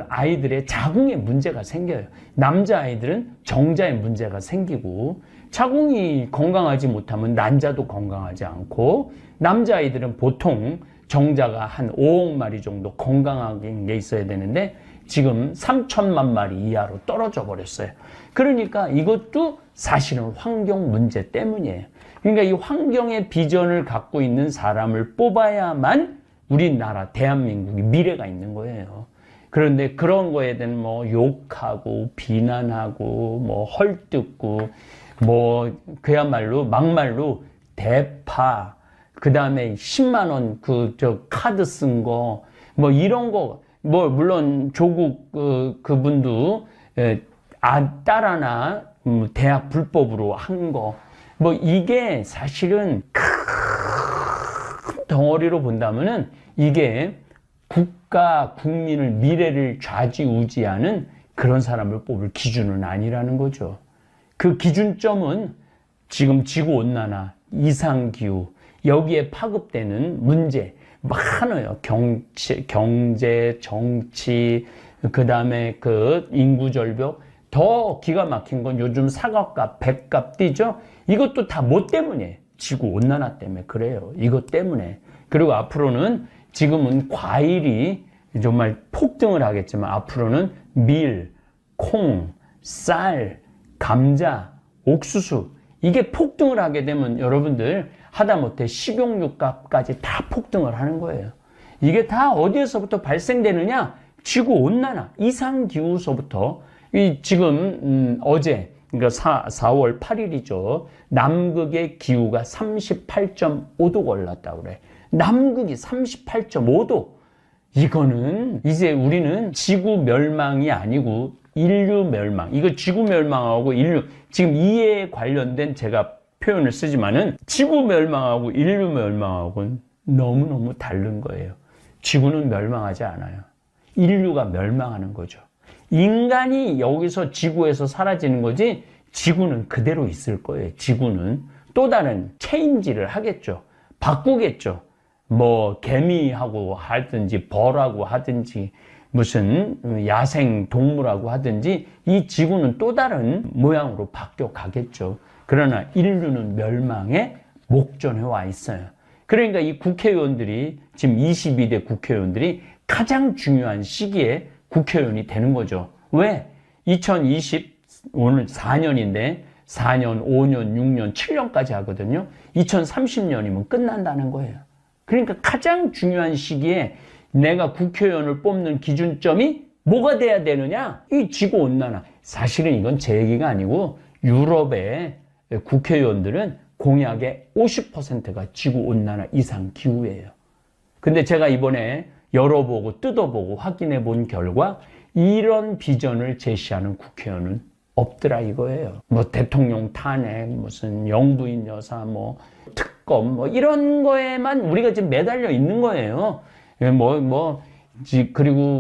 아이들의 자궁에 문제가 생겨요. 남자아이들은 정자에 문제가 생기고 자궁이 건강하지 못하면 난자도 건강하지 않고 남자아이들은 보통 정자가 한 5억 마리 정도 건강한 게 있어야 되는데 지금 3천만 마리 이하로 떨어져 버렸어요. 그러니까 이것도 사실은 환경 문제 때문이에요. 그러니까 이 환경의 비전을 갖고 있는 사람을 뽑아야만 우리나라 대한민국이 미래가 있는 거예요. 그런데 그런 거에 대한 욕하고 비난하고 헐뜯고 그야말로 막말로 대파, 그 다음에 10만 원 카드 쓴 거 이런 거 물론 조국 그분도 딸 하나 대학 불법으로 한 거 이게 사실은 큰 덩어리로 본다면은 이게 국가 국민을 미래를 좌지우지하는 그런 사람을 뽑을 기준은 아니라는 거죠. 그 기준점은 지금 지구온난화, 이상기후 여기에 파급되는 문제 많아요. 경제, 정치, 그 다음에 인구절벽. 더 기가 막힌 건 요즘 사과값, 백값 뛰죠? 이것도 다 뭐 때문에? 지구온난화 때문에 그래요. 이것 때문에. 그리고 앞으로는 지금은 과일이 정말 폭등을 하겠지만 앞으로는 밀, 콩, 쌀, 감자, 옥수수 이게 폭등을 하게 되면 여러분들 하다못해 식용유값까지 다 폭등을 하는 거예요. 이게 다 어디에서부터 발생되느냐? 지구온난화, 이상기후서부터 지금 어제 그러니까 4월 8일이죠. 남극의 기후가 38.5도가 올랐다고 그래. 남극이 38.5도. 이거는 이제 우리는 지구 멸망이 아니고 인류 멸망, 이거 지구 멸망하고 인류, 지금 이에 관련된 제가 표현을 쓰지만은 지구 멸망하고 인류 멸망하고는 너무너무 다른 거예요. 지구는 멸망하지 않아요. 인류가 멸망하는 거죠. 인간이 여기서 지구에서 사라지는 거지 지구는 그대로 있을 거예요. 지구는 또 다른 체인지를 하겠죠. 바꾸겠죠. 뭐 개미하고 하든지 벌하고 하든지 무슨 야생 동물하고 하든지 이 지구는 또 다른 모양으로 바뀌어 가겠죠. 그러나 인류는 멸망에 목전에 와 있어요. 그러니까 이 국회의원들이 지금 22대 국회의원들이 가장 중요한 시기에 국회의원이 되는 거죠. 왜? 2020 오늘 4년인데 4년, 5년, 6년, 7년까지 하거든요. 2030년이면 끝난다는 거예요. 그러니까 가장 중요한 시기에 내가 국회의원을 뽑는 기준점이 뭐가 돼야 되느냐? 이 지구온난화. 사실은 이건 제 얘기가 아니고 유럽의 국회의원들은 공약의 50%가 지구온난화 이상 기후예요. 근데 제가 이번에 열어보고 뜯어보고 확인해 본 결과 이런 비전을 제시하는 국회의원은 없더라 이거예요. 뭐 대통령 탄핵, 무슨 영부인 여사, 뭐 특검, 뭐 이런 거에만 우리가 지금 매달려 있는 거예요. 그리고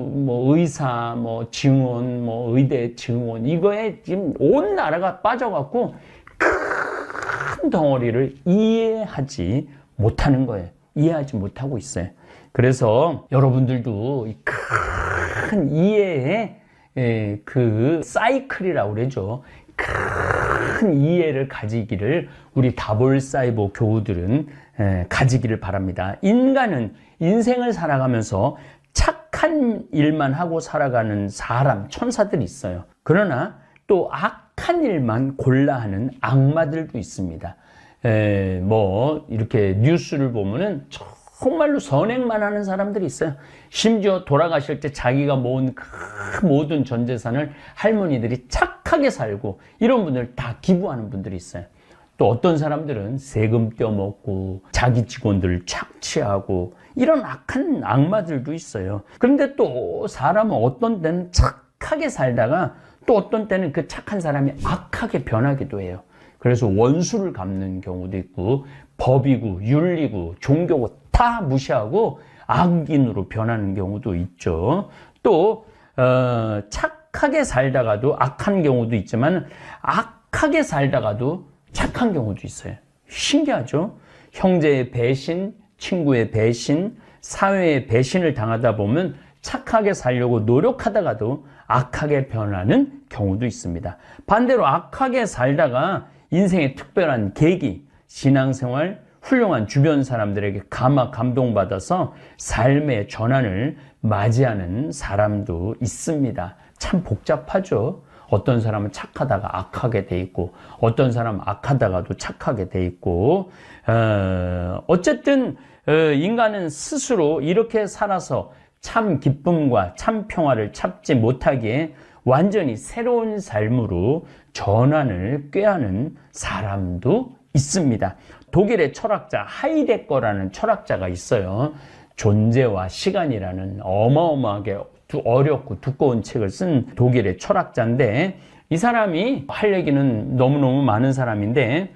뭐 의사, 뭐 증원, 뭐 의대 증원, 이거에 지금 온 나라가 빠져갖고 큰 덩어리를 이해하지 못하는 거예요. 이해하지 못하고 있어요. 그래서 여러분들도 큰 이해의 그 사이클이라고 그러죠. 큰 이해를 가지기를 우리 다볼사이버 교우들은 가지기를 바랍니다. 인간은 인생을 살아가면서 착한 일만 하고 살아가는 사람, 천사들이 있어요. 그러나 또 악한 일만 골라 하는 악마들도 있습니다. 뭐 이렇게 뉴스를 보면은 정말로 선행만 하는 사람들이 있어요. 심지어 돌아가실 때 자기가 모은 그 모든 전 재산을 할머니들이 착하게 살고 이런 분들 다 기부하는 분들이 있어요. 또 어떤 사람들은 세금 떼어먹고 자기 직원들을 착취하고 이런 악한 악마들도 있어요. 그런데 또 사람은 어떤 때는 착하게 살다가 또 어떤 때는 그 착한 사람이 악하게 변하기도 해요. 그래서 원수를 갚는 경우도 있고 법이고 윤리고 종교고 다 무시하고 악인으로 변하는 경우도 있죠. 또 착하게 살다가도 악한 경우도 있지만 악하게 살다가도 착한 경우도 있어요. 신기하죠? 형제의 배신, 친구의 배신, 사회의 배신을 당하다 보면 착하게 살려고 노력하다가도 악하게 변하는 경우도 있습니다. 반대로 악하게 살다가 인생의 특별한 계기, 신앙생활, 훌륭한 주변 사람들에게 감동받아서 삶의 전환을 맞이하는 사람도 있습니다. 참 복잡하죠. 어떤 사람은 착하다가 악하게 돼 있고 어떤 사람은 악하다가도 착하게 돼 있고 어쨌든 인간은 스스로 이렇게 살아서 참 기쁨과 참 평화를 찾지 못하기에 완전히 새로운 삶으로 전환을 꾀하는 사람도 있습니다. 독일의 철학자 하이데거라는 철학자가 있어요. 존재와 시간이라는 어마어마하게 어렵고 두꺼운 책을 쓴 독일의 철학자인데 이 사람이 할 얘기는 너무너무 많은 사람인데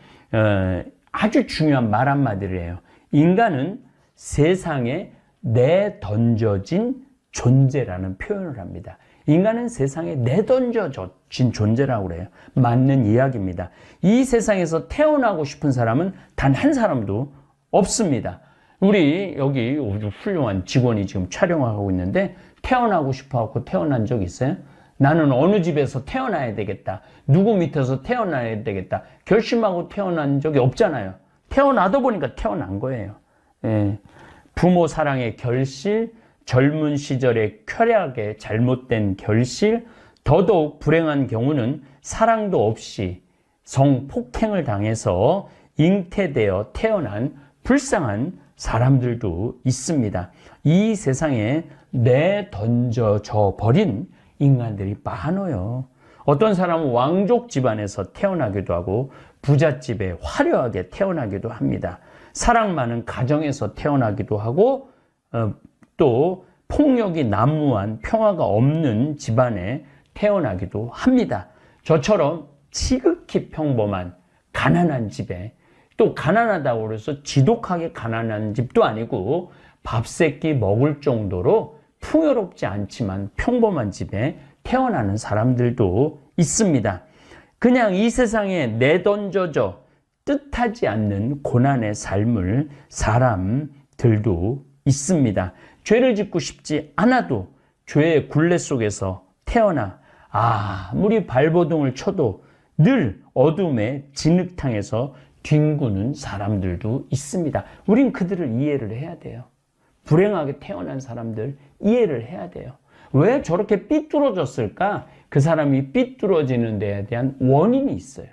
아주 중요한 말 한마디를 해요. 인간은 세상에 내던져진 존재라는 표현을 합니다. 인간은 세상에 내던져진 존재라고 그래요. 맞는 이야기입니다. 이 세상에서 태어나고 싶은 사람은 단 한 사람도 없습니다. 우리 여기 아주 훌륭한 직원이 지금 촬영하고 있는데 태어나고 싶어하고 태어난 적 있어요? 나는 어느 집에서 태어나야 되겠다. 누구 밑에서 태어나야 되겠다. 결심하고 태어난 적이 없잖아요. 태어나다 보니까 태어난 거예요. 부모 사랑의 결실, 젊은 시절의 쾌락의 잘못된 결실, 더더욱 불행한 경우는 사랑도 없이 성폭행을 당해서 잉태되어 태어난 불쌍한 사람들도 있습니다. 이 세상에 내던져져 버린 인간들이 많아요. 어떤 사람은 왕족 집안에서 태어나기도 하고 부잣집에 화려하게 태어나기도 합니다. 사랑 많은 가정에서 태어나기도 하고 또 폭력이 난무한 평화가 없는 집안에 태어나기도 합니다. 저처럼 지극히 평범한 가난한 집에, 또 가난하다고 해서 지독하게 가난한 집도 아니고 밥 세 끼 먹을 정도로 풍요롭지 않지만 평범한 집에 태어나는 사람들도 있습니다. 그냥 이 세상에 내던져져 뜻하지 않는 고난의 삶을 사람들도 있습니다. 죄를 짓고 싶지 않아도 죄의 굴레 속에서 태어나 아무리 발버둥을 쳐도 늘 어둠의 진흙탕에서 뒹구는 사람들도 있습니다. 우린 그들을 이해를 해야 돼요. 불행하게 태어난 사람들 이해를 해야 돼요. 왜 저렇게 삐뚤어졌을까? 그 사람이 삐뚤어지는 데에 대한 원인이 있어요.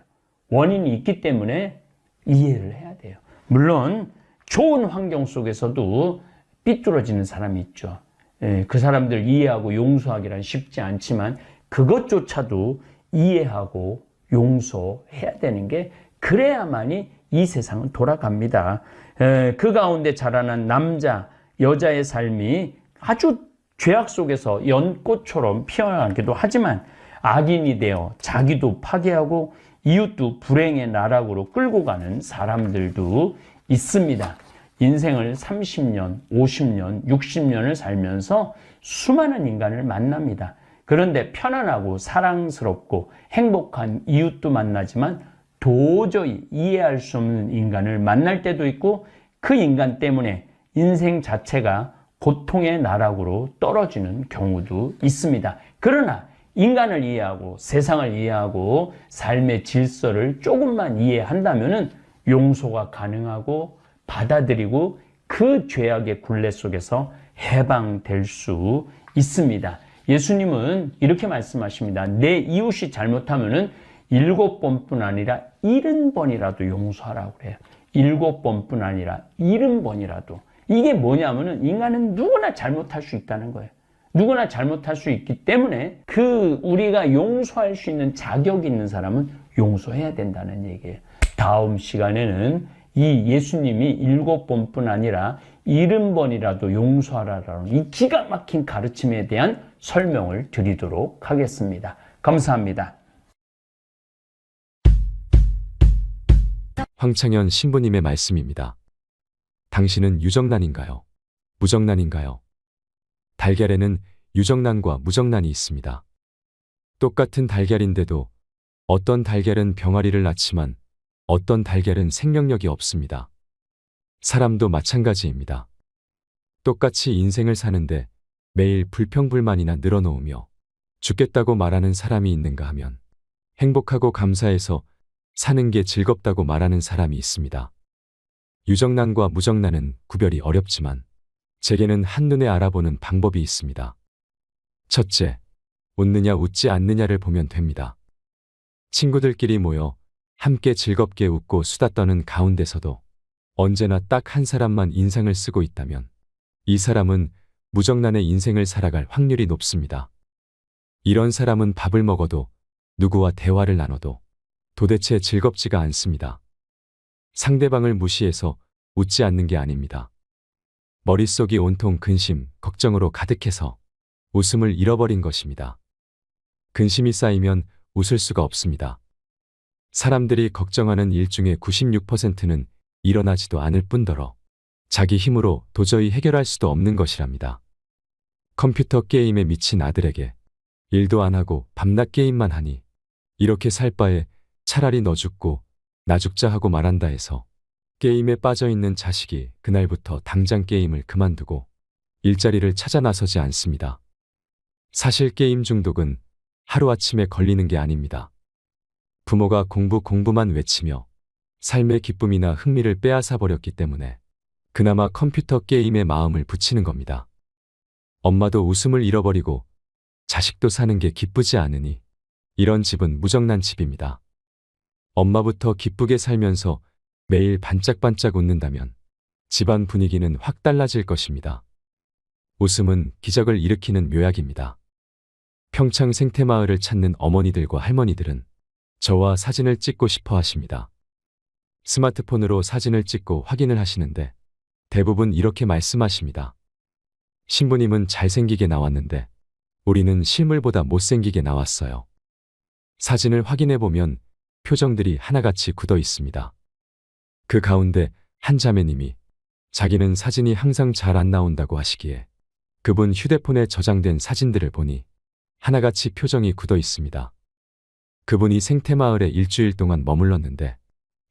원인이 있기 때문에 이해를 해야 돼요. 물론 좋은 환경 속에서도 삐뚤어지는 사람이 있죠. 그 사람들 이해하고 용서하기란 쉽지 않지만 그것조차도 이해하고 용서해야 되는 게, 그래야만이 이 세상은 돌아갑니다. 그 가운데 자라난 남자, 여자의 삶이 아주 죄악 속에서 연꽃처럼 피어나기도 하지만 악인이 되어 자기도 파괴하고 이웃도 불행의 나락으로 끌고 가는 사람들도 있습니다. 인생을 30년, 50년, 60년을 살면서 수많은 인간을 만납니다. 그런데 편안하고 사랑스럽고 행복한 이웃도 만나지만 도저히 이해할 수 없는 인간을 만날 때도 있고, 그 인간 때문에 인생 자체가 고통의 나락으로 떨어지는 경우도 있습니다. 그러나 인간을 이해하고 세상을 이해하고 삶의 질서를 조금만 이해한다면 용서가 가능하고 받아들이고 그 죄악의 굴레 속에서 해방될 수 있습니다. 예수님은 이렇게 말씀하십니다. 내 이웃이 잘못하면 7번뿐 아니라 70번이라도 용서하라고 그래요. 7번뿐 아니라 70번이라도. 이게 뭐냐면은 인간은 누구나 잘못할 수 있다는 거예요. 누구나 잘못할 수 있기 때문에 우리가 용서할 수 있는 자격이 있는 사람은 용서해야 된다는 얘기예요. 다음 시간에는 이 예수님이 7번뿐 아니라 70번이라도 용서하라라는 이 기가 막힌 가르침에 대한 설명을 드리도록 하겠습니다. 감사합니다. 황창현 신부님의 말씀입니다. 당신은 유정란인가요? 무정란인가요? 달걀에는 유정란과 무정란이 있습니다. 똑같은 달걀인데도 어떤 달걀은 병아리를 낳지만 어떤 달걀은 생명력이 없습니다. 사람도 마찬가지입니다. 똑같이 인생을 사는데 매일 불평불만이나 늘어놓으며 죽겠다고 말하는 사람이 있는가 하면 행복하고 감사해서 사는 게 즐겁다고 말하는 사람이 있습니다. 유정란과 무정란은 구별이 어렵지만 제게는 한눈에 알아보는 방법이 있습니다. 첫째, 웃느냐 웃지 않느냐를 보면 됩니다. 친구들끼리 모여 함께 즐겁게 웃고 수다 떠는 가운데서도 언제나 딱 한 사람만 인상을 쓰고 있다면 이 사람은 무정란의 인생을 살아갈 확률이 높습니다. 이런 사람은 밥을 먹어도 누구와 대화를 나눠도 도대체 즐겁지가 않습니다. 상대방을 무시해서 웃지 않는 게 아닙니다. 머릿속이 온통 근심, 걱정으로 가득해서 웃음을 잃어버린 것입니다. 근심이 쌓이면 웃을 수가 없습니다. 사람들이 걱정하는 일 중에 96%는 일어나지도 않을 뿐더러 자기 힘으로 도저히 해결할 수도 없는 것이랍니다. 컴퓨터 게임에 미친 아들에게 일도 안 하고 밤낮 게임만 하니 이렇게 살 바에 차라리 너 죽고 나 죽자 하고 말한다 해서 게임에 빠져있는 자식이 그날부터 당장 게임을 그만두고 일자리를 찾아 나서지 않습니다. 사실 게임 중독은 하루아침에 걸리는 게 아닙니다. 부모가 공부만 외치며 삶의 기쁨이나 흥미를 빼앗아 버렸기 때문에 그나마 컴퓨터 게임에 마음을 붙이는 겁니다. 엄마도 웃음을 잃어버리고 자식도 사는 게 기쁘지 않으니 이런 집은 무정란 집입니다. 엄마부터 기쁘게 살면서 매일 반짝반짝 웃는다면 집안 분위기는 확 달라질 것입니다. 웃음은 기적을 일으키는 묘약입니다. 평창 생태마을을 찾는 어머니들과 할머니들은 저와 사진을 찍고 싶어 하십니다. 스마트폰으로 사진을 찍고 확인을 하시는데 대부분 이렇게 말씀하십니다. 신부님은 잘생기게 나왔는데 우리는 실물보다 못생기게 나왔어요. 사진을 확인해 보면 표정들이 하나같이 굳어 있습니다. 그 가운데 한 자매님이 자기는 사진이 항상 잘 안 나온다고 하시기에 그분 휴대폰에 저장된 사진들을 보니 하나같이 표정이 굳어 있습니다. 그분이 생태마을에 일주일 동안 머물렀는데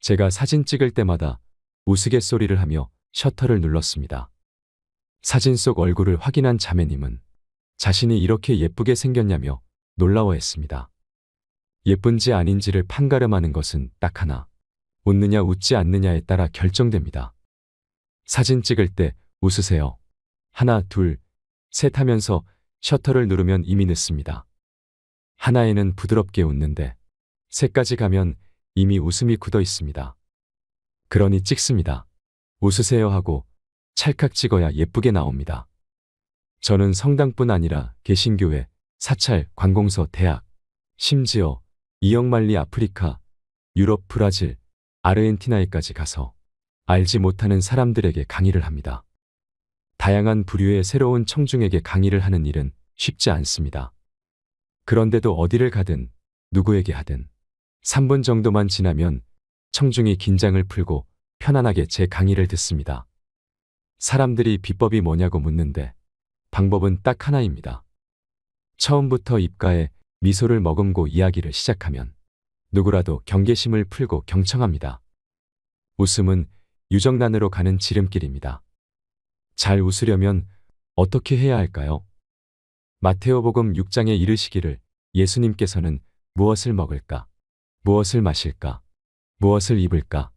제가 사진 찍을 때마다 우스갯소리를 하며 셔터를 눌렀습니다. 사진 속 얼굴을 확인한 자매님은 자신이 이렇게 예쁘게 생겼냐며 놀라워했습니다. 예쁜지 아닌지를 판가름하는 것은 딱 하나, 웃느냐 웃지 않느냐에 따라 결정됩니다. 사진 찍을 때 웃으세요. 하나, 둘, 셋 하면서 셔터를 누르면 이미 늦습니다. 하나에는 부드럽게 웃는데 셋까지 가면 이미 웃음이 굳어 있습니다. 그러니 찍습니다. 웃으세요 하고 찰칵 찍어야 예쁘게 나옵니다. 저는 성당뿐 아니라 개신교회, 사찰, 관공서, 대학, 심지어 이역만리 아프리카, 유럽, 브라질, 아르헨티나에까지 가서 알지 못하는 사람들에게 강의를 합니다. 다양한 부류의 새로운 청중에게 강의를 하는 일은 쉽지 않습니다. 그런데도 어디를 가든 누구에게 하든 3분 정도만 지나면 청중이 긴장을 풀고 편안하게 제 강의를 듣습니다. 사람들이 비법이 뭐냐고 묻는데 방법은 딱 하나입니다. 처음부터 입가에 미소를 머금고 이야기를 시작하면 누구라도 경계심을 풀고 경청합니다. 웃음은 유정란으로 가는 지름길입니다. 잘 웃으려면 어떻게 해야 할까요? 마테오복음 6장에 이르시기를 예수님께서는 무엇을 먹을까, 무엇을 마실까, 무엇을 입을까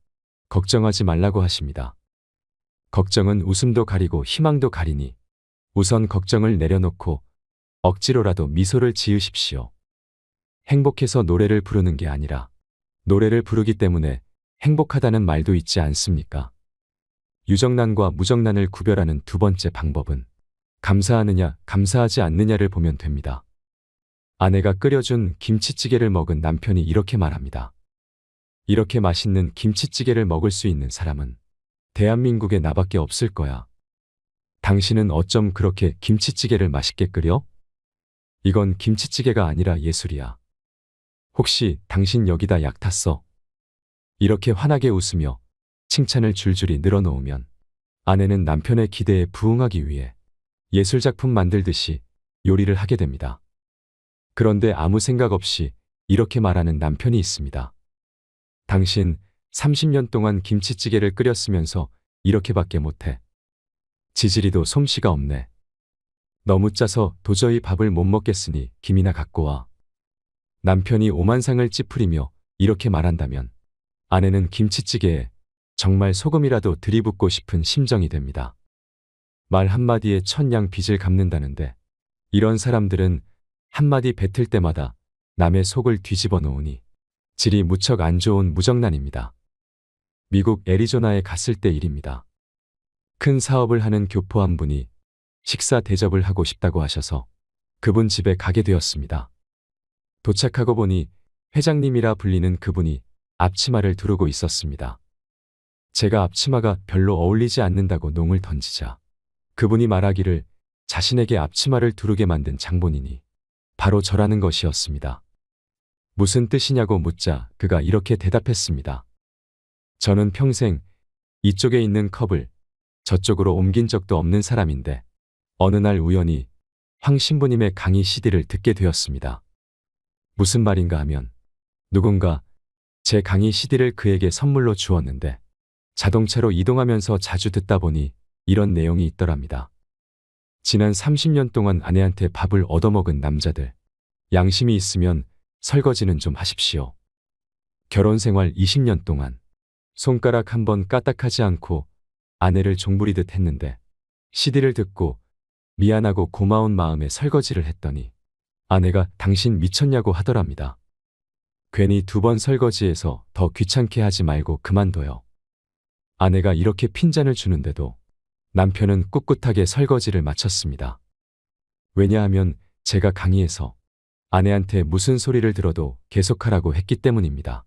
걱정하지 말라고 하십니다. 걱정은 웃음도 가리고 희망도 가리니 우선 걱정을 내려놓고 억지로라도 미소를 지으십시오. 행복해서 노래를 부르는 게 아니라 노래를 부르기 때문에 행복하다는 말도 있지 않습니까? 유정란과 무정란을 구별하는 두 번째 방법은 감사하느냐, 감사하지 않느냐를 보면 됩니다. 아내가 끓여준 김치찌개를 먹은 남편이 이렇게 말합니다. 이렇게 맛있는 김치찌개를 먹을 수 있는 사람은 대한민국에 나밖에 없을 거야. 당신은 어쩜 그렇게 김치찌개를 맛있게 끓여? 이건 김치찌개가 아니라 예술이야. 혹시 당신 여기다 약 탔어? 이렇게 환하게 웃으며 칭찬을 줄줄이 늘어놓으면 아내는 남편의 기대에 부응하기 위해 예술작품 만들듯이 요리를 하게 됩니다. 그런데 아무 생각 없이 이렇게 말하는 남편이 있습니다. 당신 30년 동안 김치찌개를 끓였으면서 이렇게밖에 못해. 지지리도 솜씨가 없네. 너무 짜서 도저히 밥을 못 먹겠으니 김이나 갖고 와. 남편이 오만상을 찌푸리며 이렇게 말한다면 아내는 김치찌개에 정말 소금이라도 들이붓고 싶은 심정이 됩니다. 말 한마디에 천냥 빚을 갚는다는데 이런 사람들은 한마디 뱉을 때마다 남의 속을 뒤집어 놓으니 질이 무척 안 좋은 무정란입니다. 미국 애리조나에 갔을 때 일입니다. 큰 사업을 하는 교포 한 분이 식사 대접을 하고 싶다고 하셔서 그분 집에 가게 되었습니다. 도착하고 보니 회장님이라 불리는 그분이 앞치마를 두르고 있었습니다. 제가 앞치마가 별로 어울리지 않는다고 농을 던지자 그분이 말하기를 자신에게 앞치마를 두르게 만든 장본인이 바로 저라는 것이었습니다. 무슨 뜻이냐고 묻자 그가 이렇게 대답했습니다. 저는 평생 이쪽에 있는 컵을 저쪽으로 옮긴 적도 없는 사람인데 어느 날 우연히 황 신부님의 강의 CD를 듣게 되었습니다. 무슨 말인가 하면 누군가 제 강의 CD를 그에게 선물로 주었는데 자동차로 이동하면서 자주 듣다 보니 이런 내용이 있더랍니다. 지난 30년 동안 아내한테 밥을 얻어먹은 남자들, 양심이 있으면 설거지는 좀 하십시오. 결혼 생활 20년 동안 손가락 한 번 까딱하지 않고 아내를 종부리듯 했는데 CD를 듣고 미안하고 고마운 마음에 설거지를 했더니 아내가 당신 미쳤냐고 하더랍니다. 괜히 2번 설거지해서 더 귀찮게 하지 말고 그만둬요. 아내가 이렇게 핀잔을 주는데도 남편은 꿋꿋하게 설거지를 마쳤습니다. 왜냐하면 제가 강의에서 아내한테 무슨 소리를 들어도 계속하라고 했기 때문입니다.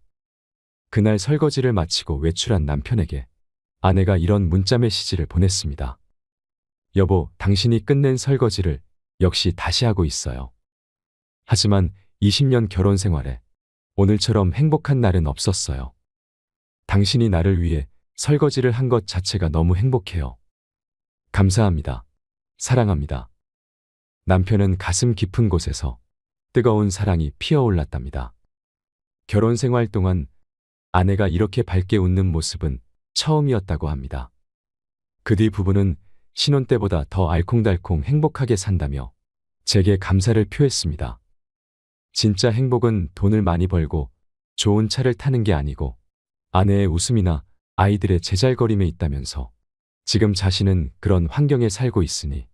그날 설거지를 마치고 외출한 남편에게 아내가 이런 문자 메시지를 보냈습니다. 여보, 당신이 끝낸 설거지를 역시 다시 하고 있어요. 하지만 20년 결혼 생활에 오늘처럼 행복한 날은 없었어요. 당신이 나를 위해 설거지를 한 것 자체가 너무 행복해요. 감사합니다. 사랑합니다. 남편은 가슴 깊은 곳에서 뜨거운 사랑이 피어올랐답니다. 결혼 생활 동안 아내가 이렇게 밝게 웃는 모습은 처음이었다고 합니다. 그 뒤 부부는 신혼 때보다 더 알콩달콩 행복하게 산다며 제게 감사를 표했습니다. 진짜 행복은 돈을 많이 벌고 좋은 차를 타는 게 아니고 아내의 웃음이나 아이들의 제잘거림에 있다면서 지금 자신은 그런 환경에 살고 있으니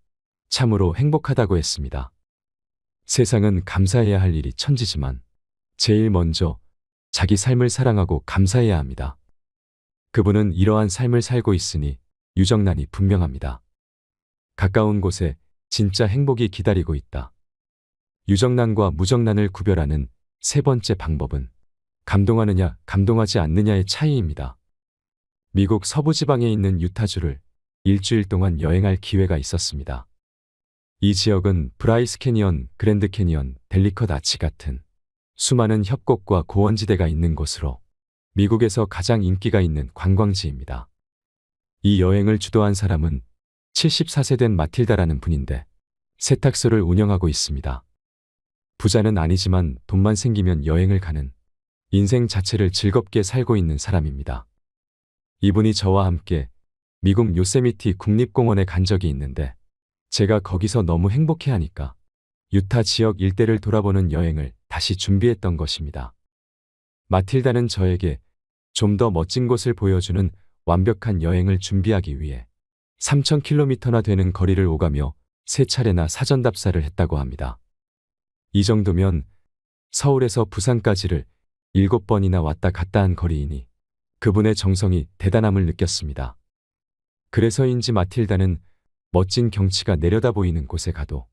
참으로 행복하다고 했습니다. 세상은 감사해야 할 일이 천지지만 제일 먼저 자기 삶을 사랑하고 감사해야 합니다. 그분은 이러한 삶을 살고 있으니 유정란이 분명합니다. 가까운 곳에 진짜 행복이 기다리고 있다. 유정란과 무정란을 구별하는 세 번째 방법은 감동하느냐, 감동하지 않느냐의 차이입니다. 미국 서부지방에 있는 유타주를 일주일 동안 여행할 기회가 있었습니다. 이 지역은 브라이스 캐니언, 그랜드 캐니언, 델리컷 아치 같은 수많은 협곡과 고원지대가 있는 곳으로 미국에서 가장 인기가 있는 관광지입니다. 이 여행을 주도한 사람은 74세 된 마틸다라는 분인데 세탁소를 운영하고 있습니다. 부자는 아니지만 돈만 생기면 여행을 가는 인생 자체를 즐겁게 살고 있는 사람입니다. 이분이 저와 함께 미국 요세미티 국립공원에 간 적이 있는데 제가 거기서 너무 행복해하니까 유타 지역 일대를 돌아보는 여행을 다시 준비했던 것입니다. 마틸다는 저에게 좀 더 멋진 곳을 보여주는 완벽한 여행을 준비하기 위해 3,000km나 되는 거리를 오가며 3차례나 사전 답사를 했다고 합니다. 이 정도면 서울에서 부산까지를 7번이나 왔다 갔다 한 거리이니 그분의 정성이 대단함을 느꼈습니다. 그래서인지 마틸다는 멋진 경치가 내려다 보이는 곳에 가도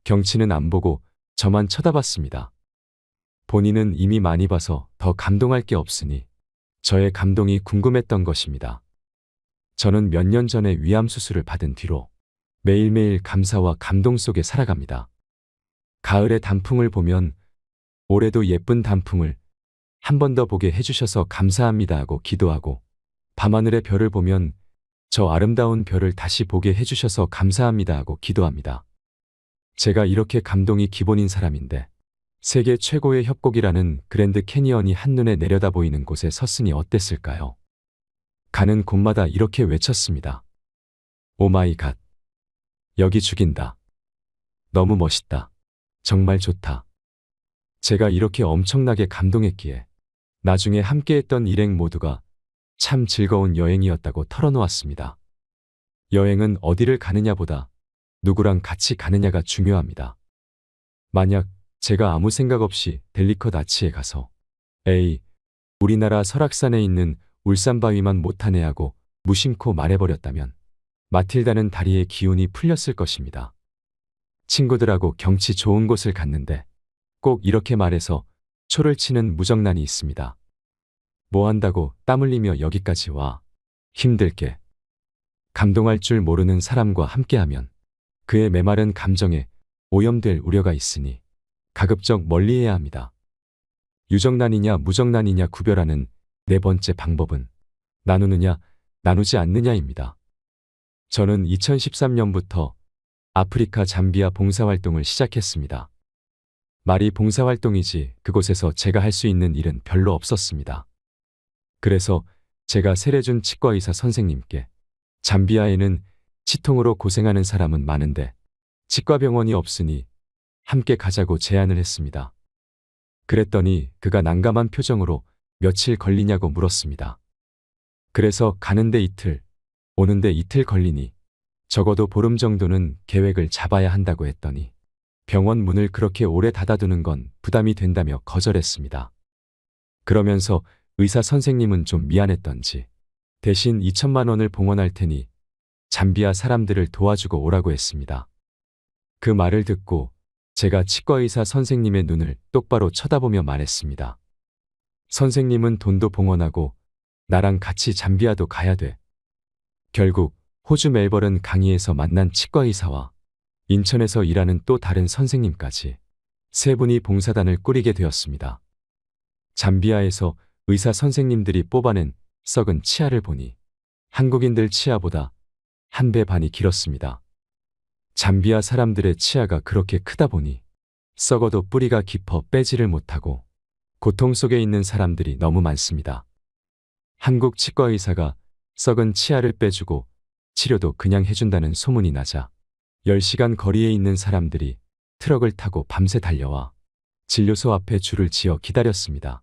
경치는 안 보고 저만 쳐다봤습니다. 본인은 이미 많이 봐서 더 감동할 게 없으니 저의 감동이 궁금했던 것입니다. 저는 몇 년 전에 위암 수술을 받은 뒤로 매일매일 감사와 감동 속에 살아갑니다. 가을의 단풍을 보면 올해도 예쁜 단풍을 한 번 더 보게 해주셔서 감사합니다 하고 기도하고 밤하늘의 별을 보면 저 아름다운 별을 다시 보게 해주셔서 감사합니다 하고 기도합니다. 제가 이렇게 감동이 기본인 사람인데 세계 최고의 협곡이라는 그랜드 캐니언이 한눈에 내려다 보이는 곳에 섰으니 어땠을까요? 가는 곳마다 이렇게 외쳤습니다. 오 마이 갓. 여기 죽인다. 너무 멋있다. 정말 좋다. 제가 이렇게 엄청나게 감동했기에 나중에 함께했던 일행 모두가 참 즐거운 여행이었다고 털어놓았습니다. 여행은 어디를 가느냐보다 누구랑 같이 가느냐가 중요합니다. 만약 제가 아무 생각 없이 델리컷 아치에 가서 에이, 우리나라 설악산에 있는 울산바위만 못하네 하고 무심코 말해버렸다면 마틸다는 다리에 기운이 풀렸을 것입니다. 친구들하고 경치 좋은 곳을 갔는데 꼭 이렇게 말해서 초를 치는 무정란이 있습니다. 뭐 한다고 땀 흘리며 여기까지 와. 힘들게. 감동할 줄 모르는 사람과 함께하면 그의 메마른 감정에 오염될 우려가 있으니 가급적 멀리해야 합니다. 유정란이냐 무정란이냐 구별하는 네 번째 방법은 나누느냐 나누지 않느냐입니다. 저는 2013년부터 아프리카 잠비아 봉사활동을 시작했습니다. 말이 봉사활동이지 그곳에서 제가 할 수 있는 일은 별로 없었습니다. 그래서 제가 세례준 치과의사 선생님께 잠비아에는 치통으로 고생하는 사람은 많은데 치과병원이 없으니 함께 가자고 제안을 했습니다. 그랬더니 그가 난감한 표정으로 며칠 걸리냐고 물었습니다. 그래서 가는데 이틀, 오는데 이틀 걸리니 적어도 보름 정도는 계획을 잡아야 한다고 했더니 병원 문을 그렇게 오래 닫아두는 건 부담이 된다며 거절했습니다. 그러면서 의사 선생님은 좀 미안했던지 대신 2천만 원을 봉헌할 테니 잠비아 사람들을 도와주고 오라고 했습니다. 그 말을 듣고 제가 치과의사 선생님의 눈을 똑바로 쳐다보며 말했습니다. 선생님은 돈도 봉헌하고 나랑 같이 잠비아도 가야 돼. 결국 호주 멜버른 강의에서 만난 치과의사와 인천에서 일하는 또 다른 선생님까지 세 분이 봉사단을 꾸리게 되었습니다. 잠비아에서 의사 선생님들이 뽑아낸 썩은 치아를 보니 한국인들 치아보다 1배 반이 길었습니다. 잠비아 사람들의 치아가 그렇게 크다 보니 썩어도 뿌리가 깊어 빼지를 못하고 고통 속에 있는 사람들이 너무 많습니다. 한국 치과 의사가 썩은 치아를 빼주고 치료도 그냥 해준다는 소문이 나자 10시간 거리에 있는 사람들이 트럭을 타고 밤새 달려와 진료소 앞에 줄을 지어 기다렸습니다.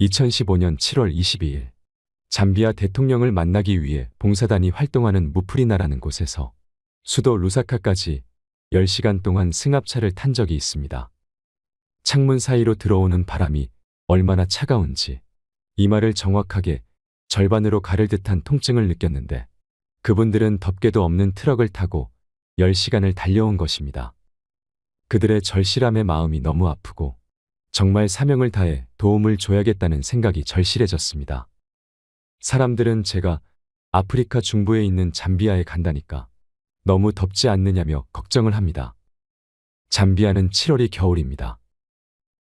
2015년 7월 22일 잠비아 대통령을 만나기 위해 봉사단이 활동하는 무프리나라는 곳에서 수도 루사카까지 10시간 동안 승합차를 탄 적이 있습니다. 창문 사이로 들어오는 바람이 얼마나 차가운지 이마를 정확하게 절반으로 가를 듯한 통증을 느꼈는데 그분들은 덮개도 없는 트럭을 타고 10시간을 달려온 것입니다. 그들의 절실함의 마음이 너무 아프고 정말 사명을 다해 도움을 줘야겠다는 생각이 절실해졌습니다. 사람들은 제가 아프리카 중부에 있는 잠비아에 간다니까 너무 덥지 않느냐며 걱정을 합니다. 잠비아는 7월이 겨울입니다.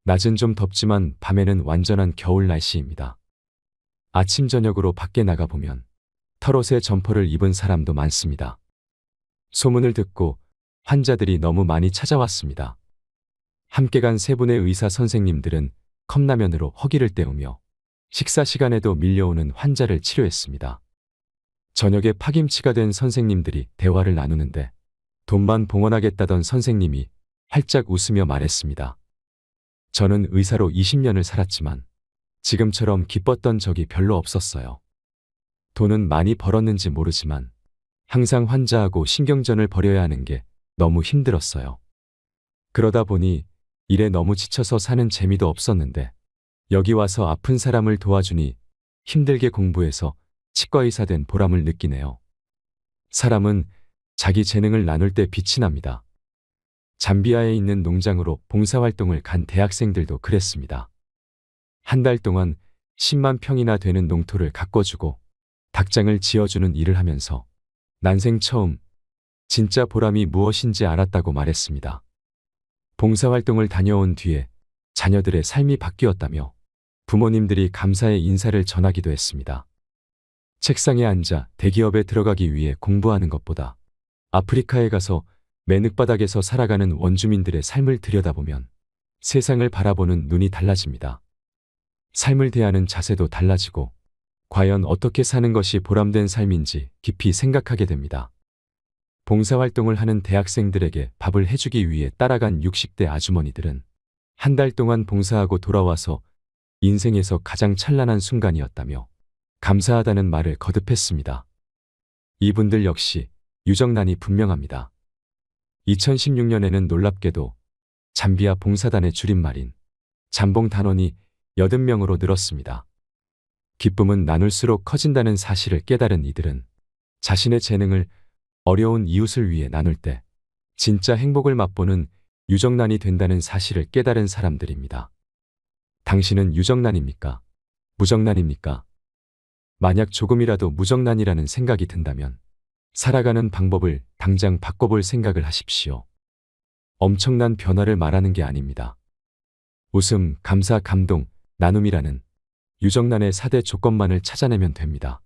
낮은 좀 덥지만 밤에는 완전한 겨울 날씨입니다. 아침 저녁으로 밖에 나가보면 털옷에 점퍼를 입은 사람도 많습니다. 소문을 듣고 환자들이 너무 많이 찾아왔습니다. 함께 간 세 분의 의사 선생님들은 컵라면으로 허기를 때우며 식사 시간에도 밀려오는 환자를 치료했습니다. 저녁에 파김치가 된 선생님들이 대화를 나누는데 돈만 봉헌하겠다던 선생님이 활짝 웃으며 말했습니다. 저는 의사로 20년을 살았지만 지금처럼 기뻤던 적이 별로 없었어요. 돈은 많이 벌었는지 모르지만 항상 환자하고 신경전을 벌여야 하는 게 너무 힘들었어요. 그러다 보니 일에 너무 지쳐서 사는 재미도 없었는데 여기 와서 아픈 사람을 도와주니 힘들게 공부해서 치과의사 된 보람을 느끼네요. 사람은 자기 재능을 나눌 때 빛이 납니다. 잠비아에 있는 농장으로 봉사활동을 간 대학생들도 그랬습니다. 한 달 동안 10만 평이나 되는 농토를 가꿔주고 닭장을 지어주는 일을 하면서 난생 처음 진짜 보람이 무엇인지 알았다고 말했습니다. 봉사활동을 다녀온 뒤에 자녀들의 삶이 바뀌었다며 부모님들이 감사의 인사를 전하기도 했습니다. 책상에 앉아 대기업에 들어가기 위해 공부하는 것보다 아프리카에 가서 맨흙바닥에서 살아가는 원주민들의 삶을 들여다보면 세상을 바라보는 눈이 달라집니다. 삶을 대하는 자세도 달라지고 과연 어떻게 사는 것이 보람된 삶인지 깊이 생각하게 됩니다. 봉사활동을 하는 대학생들에게 밥을 해주기 위해 따라간 60대 아주머니들은 한 달 동안 봉사하고 돌아와서 인생에서 가장 찬란한 순간이었다며 감사하다는 말을 거듭했습니다. 이분들 역시 유정란이 분명합니다. 2016년에는 놀랍게도 잠비아 봉사단의 줄임말인 잠봉 단원이 80명으로 늘었습니다. 기쁨은 나눌수록 커진다는 사실을 깨달은 이들은 자신의 재능을 어려운 이웃을 위해 나눌 때 진짜 행복을 맛보는 유정란이 된다는 사실을 깨달은 사람들입니다. 당신은 유정란입니까? 무정란입니까? 만약 조금이라도 무정란이라는 생각이 든다면 살아가는 방법을 당장 바꿔볼 생각을 하십시오. 엄청난 변화를 말하는 게 아닙니다. 웃음, 감사, 감동, 나눔이라는 유정란의 4대 조건만을 찾아내면 됩니다.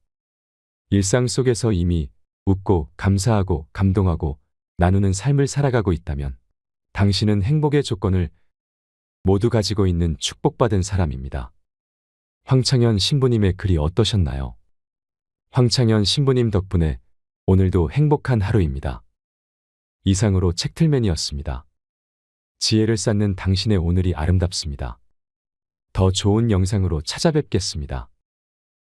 일상 속에서 이미 웃고 감사하고 감동하고 나누는 삶을 살아가고 있다면 당신은 행복의 조건을 모두 가지고 있는 축복받은 사람입니다. 황창현 신부님의 글이 어떠셨나요? 황창현 신부님 덕분에 오늘도 행복한 하루입니다. 이상으로 책틀맨이었습니다. 지혜를 쌓는 당신의 오늘이 아름답습니다. 더 좋은 영상으로 찾아뵙겠습니다.